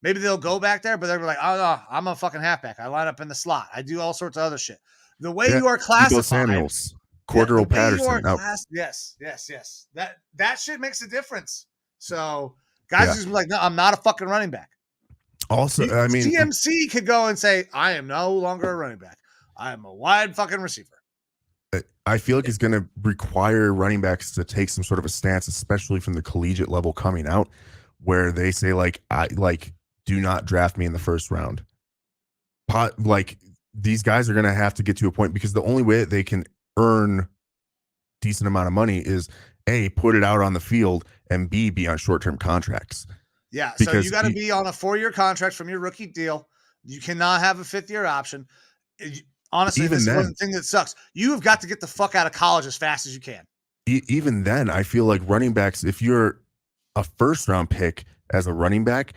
Maybe they'll go back there, but they're like, oh no, I'm a fucking halfback. I line up in the slot. I do all sorts of other shit. The way you are classified, Samuels, Cordero Patterson. Yes. That shit makes a difference. So guys just be like, no, I'm not a fucking running back. Also, I mean, CMC could go and say, I am no longer a running back. I am a wide fucking receiver. I feel like it's going to require running backs to take some sort of a stance, especially from the collegiate level coming out, where they say do not draft me in the first round. Like, these guys are going to have to get to a point, because the only way that they can earn decent amount of money is A, put it out on the field, and B, be on short-term contracts. Yeah. So you got to be on a 4-year contract from your rookie deal. You cannot have a 5th-year option. Honestly, this is one thing that sucks. You have got to get the fuck out of college as fast as you can. Even then, I feel like running backs, if you're a first-round pick as a running back,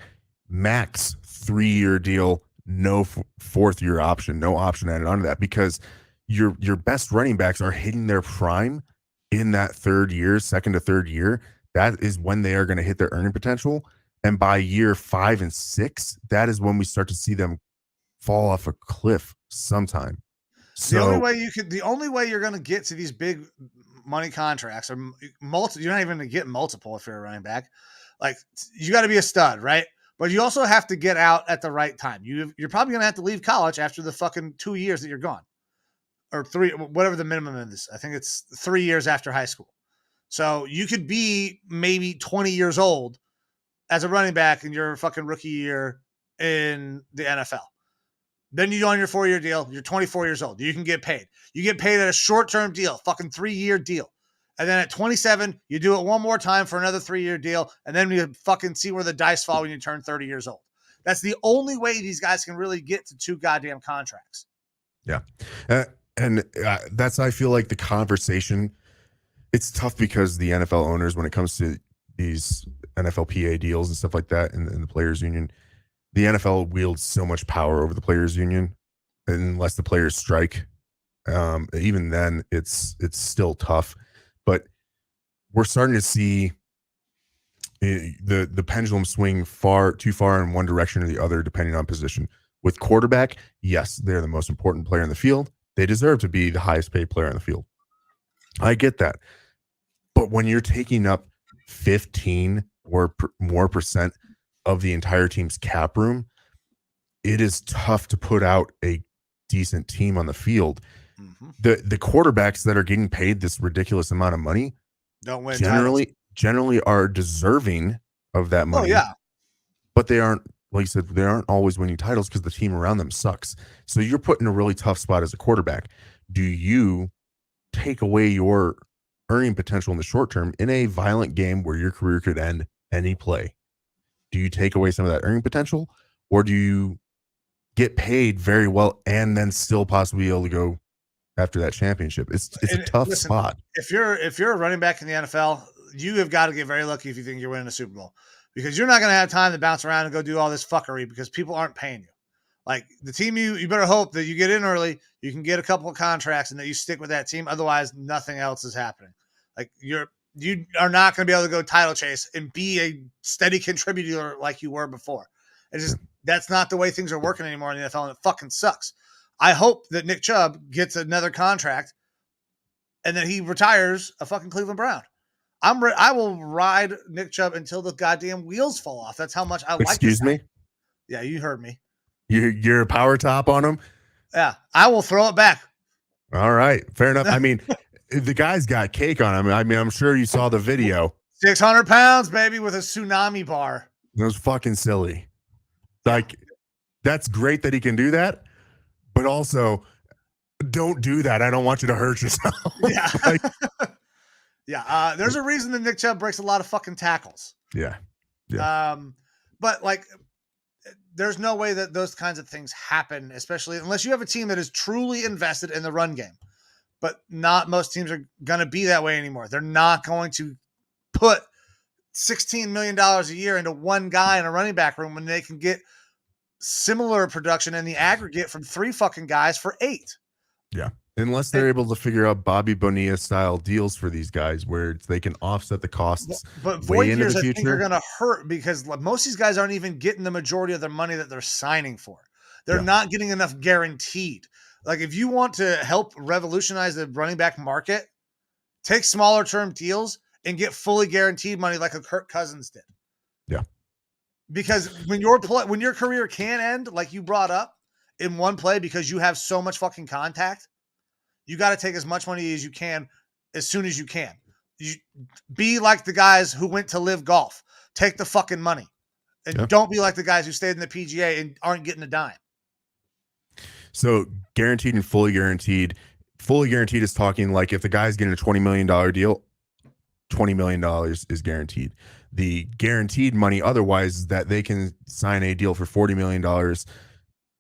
max 3-year deal, no 4th-year option, no option added onto that, because your best running backs are hitting their prime in that 3rd year, 2nd to 3rd year. That is when they are going to hit their earning potential. And by year 5 and 6, that is when we start to see them fall off a cliff sometime. So the only way you're going to get to these big money contracts or you're not even going to get multiple if you're a running back. Like, you got to be a stud, right? But you also have to get out at the right time. You're probably going to have to leave college after the fucking 2 years that you're gone, or 3, whatever the minimum is. I think it's 3 years after high school. So you could be maybe 20 years old as a running back in your fucking rookie year in the NFL. Then you go on your 4-year deal. You're 24 years old. You can get paid. You get paid at a short-term deal, fucking 3-year deal. And then at 27, you do it one more time for another 3-year deal. And then you fucking see where the dice fall when you turn 30 years old. That's the only way these guys can really get to 2 goddamn contracts. Yeah. And that's, I feel like, the conversation. It's tough because the NFL owners, when it comes to these NFLPA deals and stuff like that, and the players union, the NFL wields so much power over the players union, unless the players strike. Even then, it's still tough. But we're starting to see the pendulum swing too far in one direction or the other, depending on position. With quarterback, yes, they're the most important player in the field. They deserve to be the highest paid player in the field. I get that. But when you're taking up 15 or more percent of the entire team's cap room, it is tough to put out a decent team on the field. Mm-hmm. The quarterbacks that are getting paid this ridiculous amount of money don't win generally are deserving of that money. Oh, yeah. But they aren't, like you said, they aren't always winning titles because the team around them sucks. So you're put in a really tough spot as a quarterback. Do you take away your earning potential in the short term in a violent game where your career could end any play? Do you take away some of that earning potential, or do you get paid very well and then still possibly be able to go after that championship? It's a tough spot. If you're a running back in the NFL, you have got to get very lucky if you think you're winning a Super Bowl, because you're not going to have time to bounce around and go do all this fuckery because people aren't paying you. Like, the team, you better hope that you get in early, you can get a couple of contracts, and that you stick with that team. Otherwise, nothing else is happening. Like, you are not going to be able to go title chase and be a steady contributor like you were before. It's just, that's not the way things are working anymore in the NFL, and it fucking sucks. I hope that Nick Chubb gets another contract and that he retires a fucking Cleveland Brown. I will ride Nick Chubb until the goddamn wheels fall off. That's how much I like. Excuse me? Yeah, you heard me. You're a power top on him? Yeah, I will throw it back. All right, fair enough. I mean, the guy's got cake on him. I mean, I'm sure you saw the video. 600 pounds, baby, with a tsunami bar. It was fucking silly. Like, that's great that he can do that, but also, don't do that. I don't want you to hurt yourself. Yeah. Yeah. There's a reason that Nick Chubb breaks a lot of fucking tackles. Yeah. But, like, there's no way that those kinds of things happen, especially unless you have a team that is truly invested in the run game. But not most teams are going to be that way anymore. They're not going to put $16 million a year into one guy in a running back room when they can get similar production in the aggregate from 3 fucking guys for 8. Yeah. Unless they're able to figure out Bobby Bonilla style deals for these guys where they can offset the costs. But void years, I think, are going to hurt because most of these guys aren't even getting the majority of their money that they're signing for. They're not getting enough guaranteed. Like, if you want to help revolutionize the running back market, take smaller term deals and get fully guaranteed money like a Kirk Cousins did. Yeah. Because when your career can end, like you brought up, in one play because you have so much fucking contact, you got to take as much money as you can as soon as you can. You be like the guys who went to live golf. Take the fucking money. And don't be like the guys who stayed in the PGA and aren't getting a dime. So guaranteed and fully guaranteed is talking like if the guy's getting a $20 million deal, $20 million is guaranteed. The guaranteed money otherwise is that they can sign a deal for $40 million.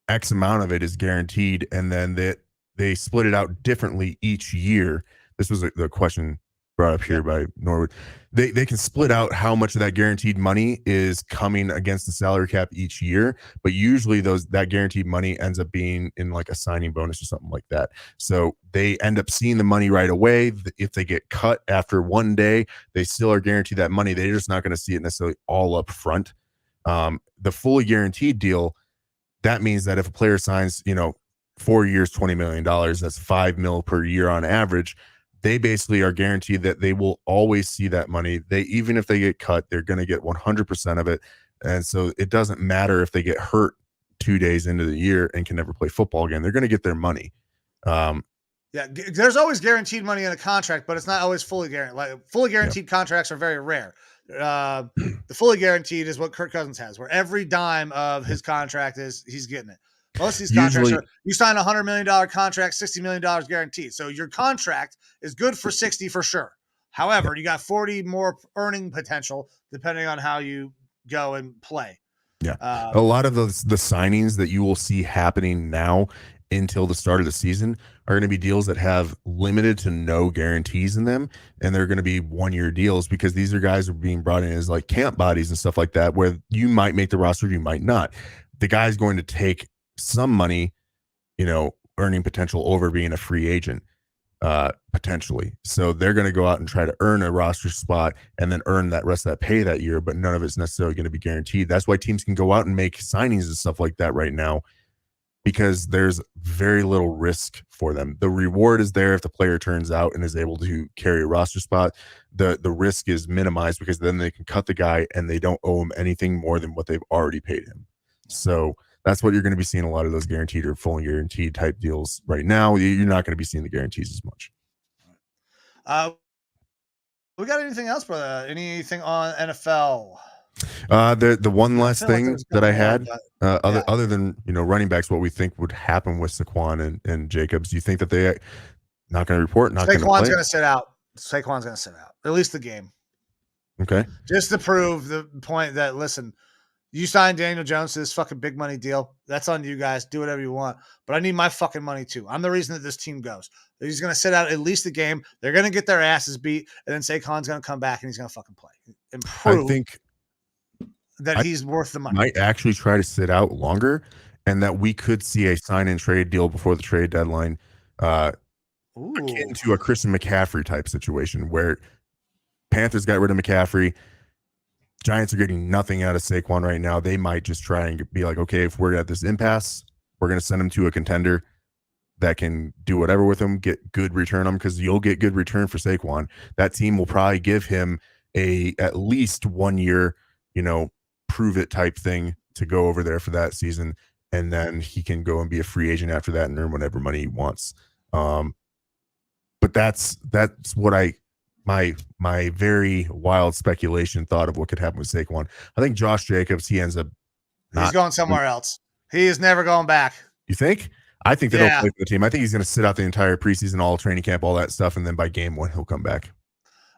X amount of it is guaranteed. And then they split it out differently each year. This was the question brought up here by Norwood. They can split out how much of that guaranteed money is coming against the salary cap each year, but usually that guaranteed money ends up being in like a signing bonus or something like that. So they end up seeing the money right away. If they get cut after one day, they still are guaranteed that money. They're just not going to see it necessarily all up front. The fully guaranteed deal, that means that if a player signs, 4 years, $20 million, that's $5 million per year on average. They basically are guaranteed that they will always see that money. Even if they get cut, they're going to get 100% of it. And so it doesn't matter if they get hurt 2 days into the year and can never play football again. They're going to get their money. There's always guaranteed money in a contract, but it's not always fully guaranteed. Like fully guaranteed contracts are very rare. The fully guaranteed is what Kirk Cousins has, where every dime of his contract he's getting it. Most of these contracts you sign a $100 million contract, $60 million guaranteed. So your contract is good for 60 for sure. However, you got 40 more earning potential depending on how you go and play. Yeah. A lot of the signings that you will see happening now until the start of the season are going to be deals that have limited to no guarantees in them. And they're going to be 1-year deals because these are guys who are being brought in as like camp bodies and stuff like that, where you might make the roster, you might not. The guy's going to take some money, earning potential over being a free agent, potentially. So they're going to go out and try to earn a roster spot and then earn that rest of that pay that year, but none of it's necessarily going to be guaranteed. That's why teams can go out and make signings and stuff like that right now, because there's very little risk for them. The reward is there if the player turns out and is able to carry a roster spot. The risk is minimized because then they can cut the guy and they don't owe him anything more than what they've already paid him. So that's what you're going to be seeing a lot of those guaranteed or fully guaranteed type deals right now. You're not going to be seeing the guarantees as much. We got anything else, brother? Anything on NFL? The one last thing that I had, other than running backs, what we think would happen with Saquon and Jacobs. Do you think that they not going to report? Saquon's going to sit out. Saquon's going to sit out at least the game. Okay, just to prove the point that listen. You signed Daniel Jones to this fucking big money deal. That's on you guys. Do whatever you want. But I need my fucking money too. I'm the reason that this team goes. He's going to sit out at least the game. They're going to get their asses beat. And then Saquon's going to come back and he's going to fucking play. And prove I think that he's worth the money. Might actually try to sit out longer and that we could see a sign and trade deal before the trade deadline akin to a Christian McCaffrey type situation where Panthers got rid of McCaffrey. Giants are getting nothing out of Saquon right now. They might just try and be like, okay, if we're at this impasse, we're going to send him to a contender that can do whatever with him, get good return on him, because you'll get good return for Saquon. That team will probably give him at least 1 year, prove it type thing to go over there for that season. And then he can go and be a free agent after that and earn whatever money he wants. But that's what my very wild speculation thought of what could happen with Saquon. I think Josh Jacobs, he ends up he's going somewhere else. He is never going back. You think? I think they don't play for the team. I think he's going to sit out the entire preseason, all training camp, all that stuff, and then by game 1 he'll come back.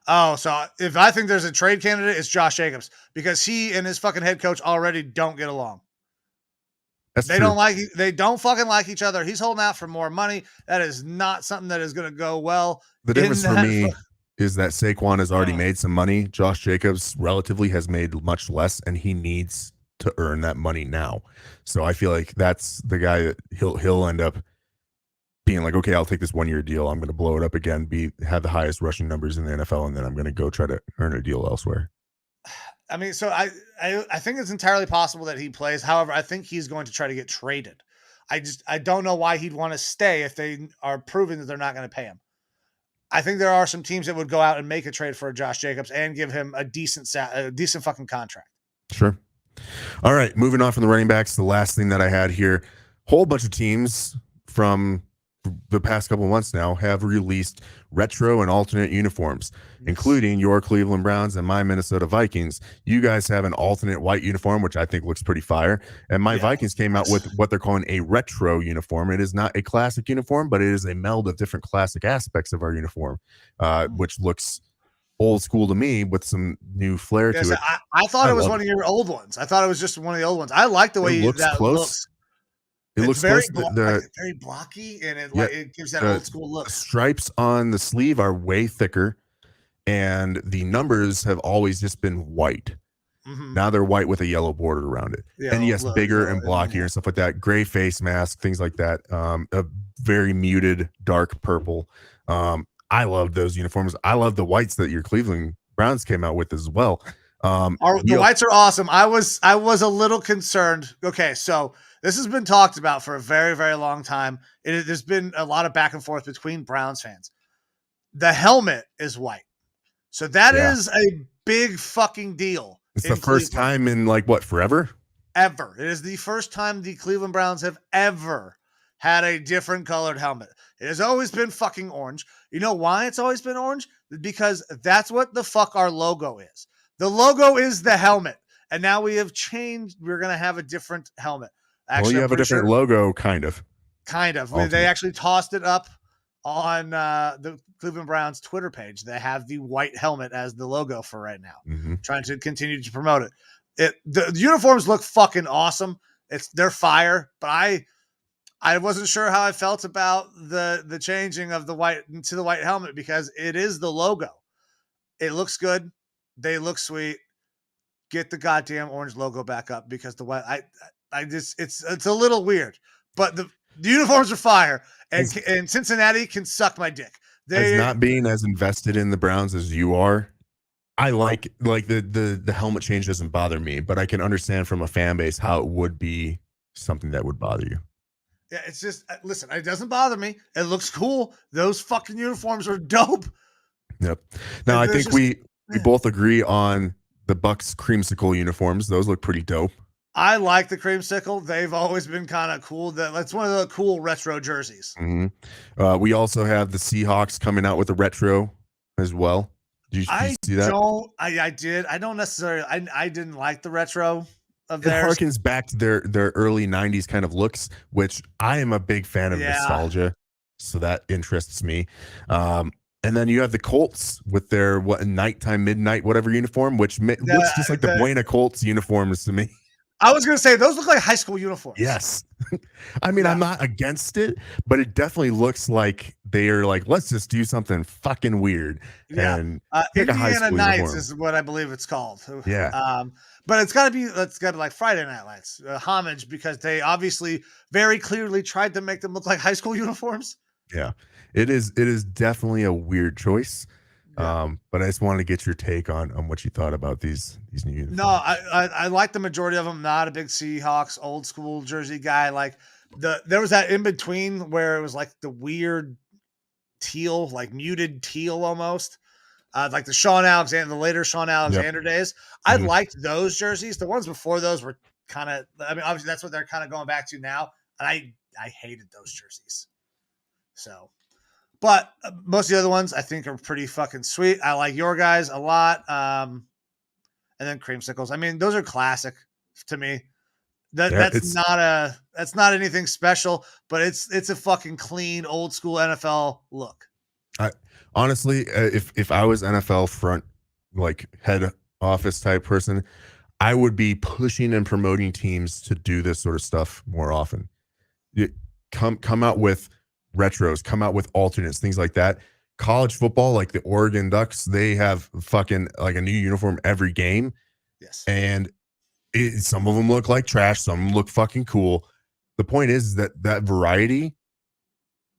Oh, so if I think there's a trade candidate, it's Josh Jacobs, because he and his fucking head coach already don't get along. They don't fucking like each other. He's holding out for more money. That is not something that is going to go well. The difference for me is that Saquon has already made some money. Josh Jacobs relatively has made much less, and he needs to earn that money now. So I feel like that's the guy that he'll end up being like, okay, I'll take this 1 year deal. I'm going to blow it up again, have the highest rushing numbers in the NFL, and then I'm going to go try to earn a deal elsewhere. I mean, so I think it's entirely possible that he plays. However, I think he's going to try to get traded. I don't know why he'd want to stay if they are proving that they're not going to pay him. I think there are some teams that would go out and make a trade for Josh Jacobs and give him a decent fucking contract. Sure. All right. Moving on from the running backs. The last thing that I had here, whole bunch of teams from the past couple of months now have released retro and alternate uniforms, including your Cleveland Browns and my Minnesota Vikings. You guys have an alternate white uniform, which I think looks pretty fire. And my Vikings came out with what they're calling a retro uniform. It is not a classic uniform, but it is a meld of different classic aspects of our uniform, which looks old school to me with some new flair to it. I thought it was one of your old ones. I thought it was just one of the old ones. I like the way that looks. It looks very very blocky, and it gives that old school look. Stripes on the sleeve are way thicker, and the numbers have always just been white. Mm-hmm. Now they're white with a yellow border around it. Yeah, and yes, bigger and blockier and stuff like that. Gray face mask, things like that. A very muted dark purple. I love those uniforms. I love the whites that your Cleveland Browns came out with as well. The whites are awesome. I was a little concerned. Okay, so this has been talked about for a very, very long time. There's been a lot of back and forth between Browns fans. The helmet is white. So that is a big fucking deal. It's the first time in forever? Ever. It is the first time the Cleveland Browns have ever had a different colored helmet. It has always been fucking orange. You know why it's always been orange? Because that's what the fuck our logo is. The logo is the helmet. And now we have changed. We're going to have a different helmet. Actually, you have a different logo, kind of. Kind of. They actually tossed it up on the Cleveland Browns Twitter page. They have the white helmet as the logo for right now, trying to continue to promote it. The uniforms look fucking awesome. They're fire, but I wasn't sure how I felt about the changing of the white to the white helmet because it is the logo. It looks good. They look sweet. Get the goddamn orange logo back up because the white it's a little weird, but the uniforms are fire, and Cincinnati can suck my dick. As not being as invested in the Browns as you are, I like the helmet change doesn't bother me, but I can understand from a fan base how it would be something that would bother you. Yeah, it's just listen, it doesn't bother me. It looks cool. Those fucking uniforms are dope. Yep. Now I think we both agree on the Bucks creamsicle uniforms. Those look pretty dope. I like the creamsicle. They've always been kind of cool. That's one of the cool retro jerseys. We also have the Seahawks coming out with a retro as well. Did you see that? I did. I don't necessarily. I didn't like the retro of theirs. It harkens back to their early '90s kind of looks, which I am a big fan of nostalgia. So that interests me. And then you have the Colts with their nighttime, midnight, whatever uniform, which looks just like the Buena Colts uniforms to me. I was going to say, those look like high school uniforms. Yes. I mean, I'm not against it, but it definitely looks like they are like, let's just do something fucking weird. Yeah. And Indiana Nights is what I believe it's called. Yeah. But it's got to be like Friday Night Lights, homage, because they obviously very clearly tried to make them look like high school uniforms. Yeah. It is definitely a weird choice. But I just wanted to get your take on what you thought about these new uniforms. No, I like the majority of them. Not a big Seahawks old school jersey guy. Like there was that in between where it was like the weird teal, like muted teal almost, like the later Sean Alexander days. I liked those jerseys. The ones before those were kind of. I mean, obviously that's what they're kind of going back to now, and I hated those jerseys. So. But most of the other ones I think are pretty fucking sweet. I like your guys a lot. And then creamsicles. I mean, those are classic to me. That's not anything special, but it's a fucking clean old school NFL look. Honestly, if I was NFL front head office type person, I would be pushing and promoting teams to do this sort of stuff more often. Come out with retros, come out with alternates, things like that. College football, like the Oregon Ducks, they have fucking like a new uniform every game. Yes. And some of them look like trash, some of them look fucking cool. The point is that variety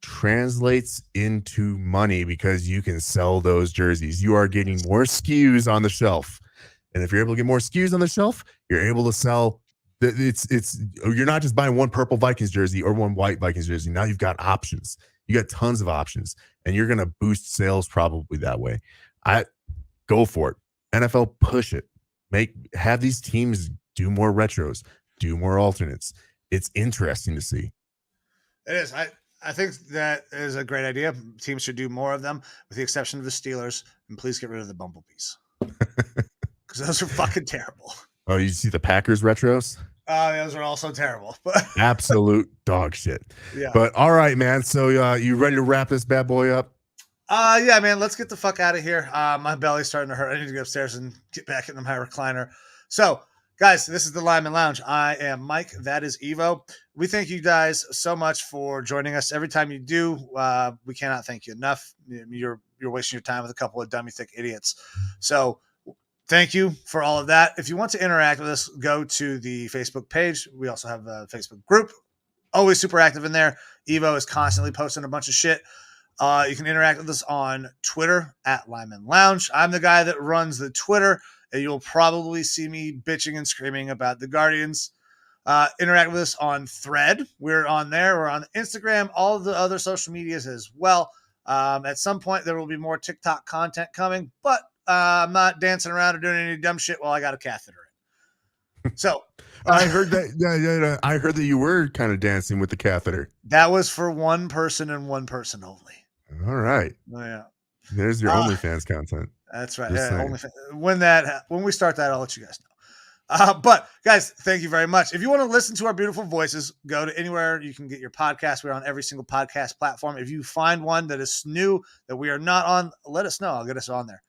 translates into money because you can sell those jerseys. You are getting more SKUs on the shelf. And if you're able to get more SKUs on the shelf, you're able to sell. You're not just buying one purple Vikings jersey or one white Vikings jersey. Now you've got options. You got tons of options, and you're going to boost sales probably that way. I go for it. NFL, push it. Have these teams do more retros, do more alternates. It's interesting to see. It is. I think that is a great idea. Teams should do more of them, with the exception of the Steelers. And please get rid of the bumblebees because those are fucking terrible. Oh, you see the Packers retros? Those are also terrible. Absolute dog shit. Yeah. But all right, man. So you ready to wrap this bad boy up? Yeah, man. Let's get the fuck out of here. My belly's starting to hurt. I need to go upstairs and get back in my recliner. So, guys, this is the Lineman Lounge. I am Mike. That is Evo. We thank you guys so much for joining us. Every time you do, we cannot thank you enough. You're wasting your time with a couple of dummy thick idiots. So, thank you for all of that. If you want to interact with us, go to the Facebook page. We also have a Facebook group. Always super active in there. Evo is constantly posting a bunch of shit. You can interact with us on Twitter at Lineman Lounge. I'm the guy that runs the Twitter. and you'll probably see me bitching and screaming about the Guardians. Interact with us on Thread. We're on there. We're on Instagram, all of the other social medias as well. At some point, there will be more TikTok content coming, but I'm not dancing around or doing any dumb shit while I got a catheter in. So I heard that. Yeah. I heard that you were kind of dancing with the catheter. that was for one person and one person only. All right. Oh, yeah. There's your OnlyFans content. That's right. Just Yeah, saying. when we start that, I'll let you guys know. But guys, thank you very much. If you want to listen to our beautiful voices, go to anywhere you can get your podcast. We're on every single podcast platform. If you find one that is new that we are not on, let us know. I'll get us on there.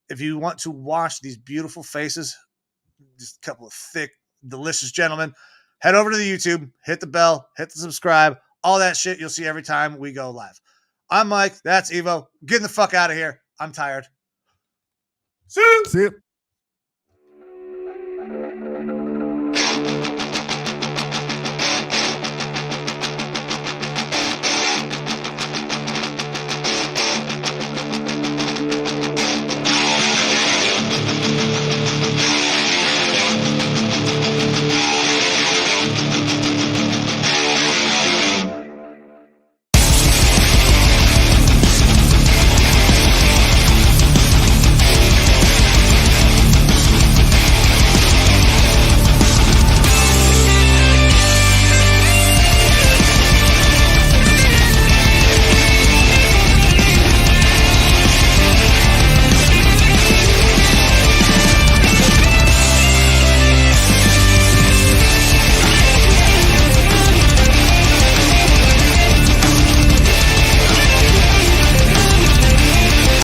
If you want to watch these beautiful faces, just a couple of thick, delicious gentlemen, head over to the YouTube, hit the bell, hit the subscribe, all that shit you'll see every time we go live. I'm Mike. That's Evo. Getting the fuck out of here. I'm tired. See you.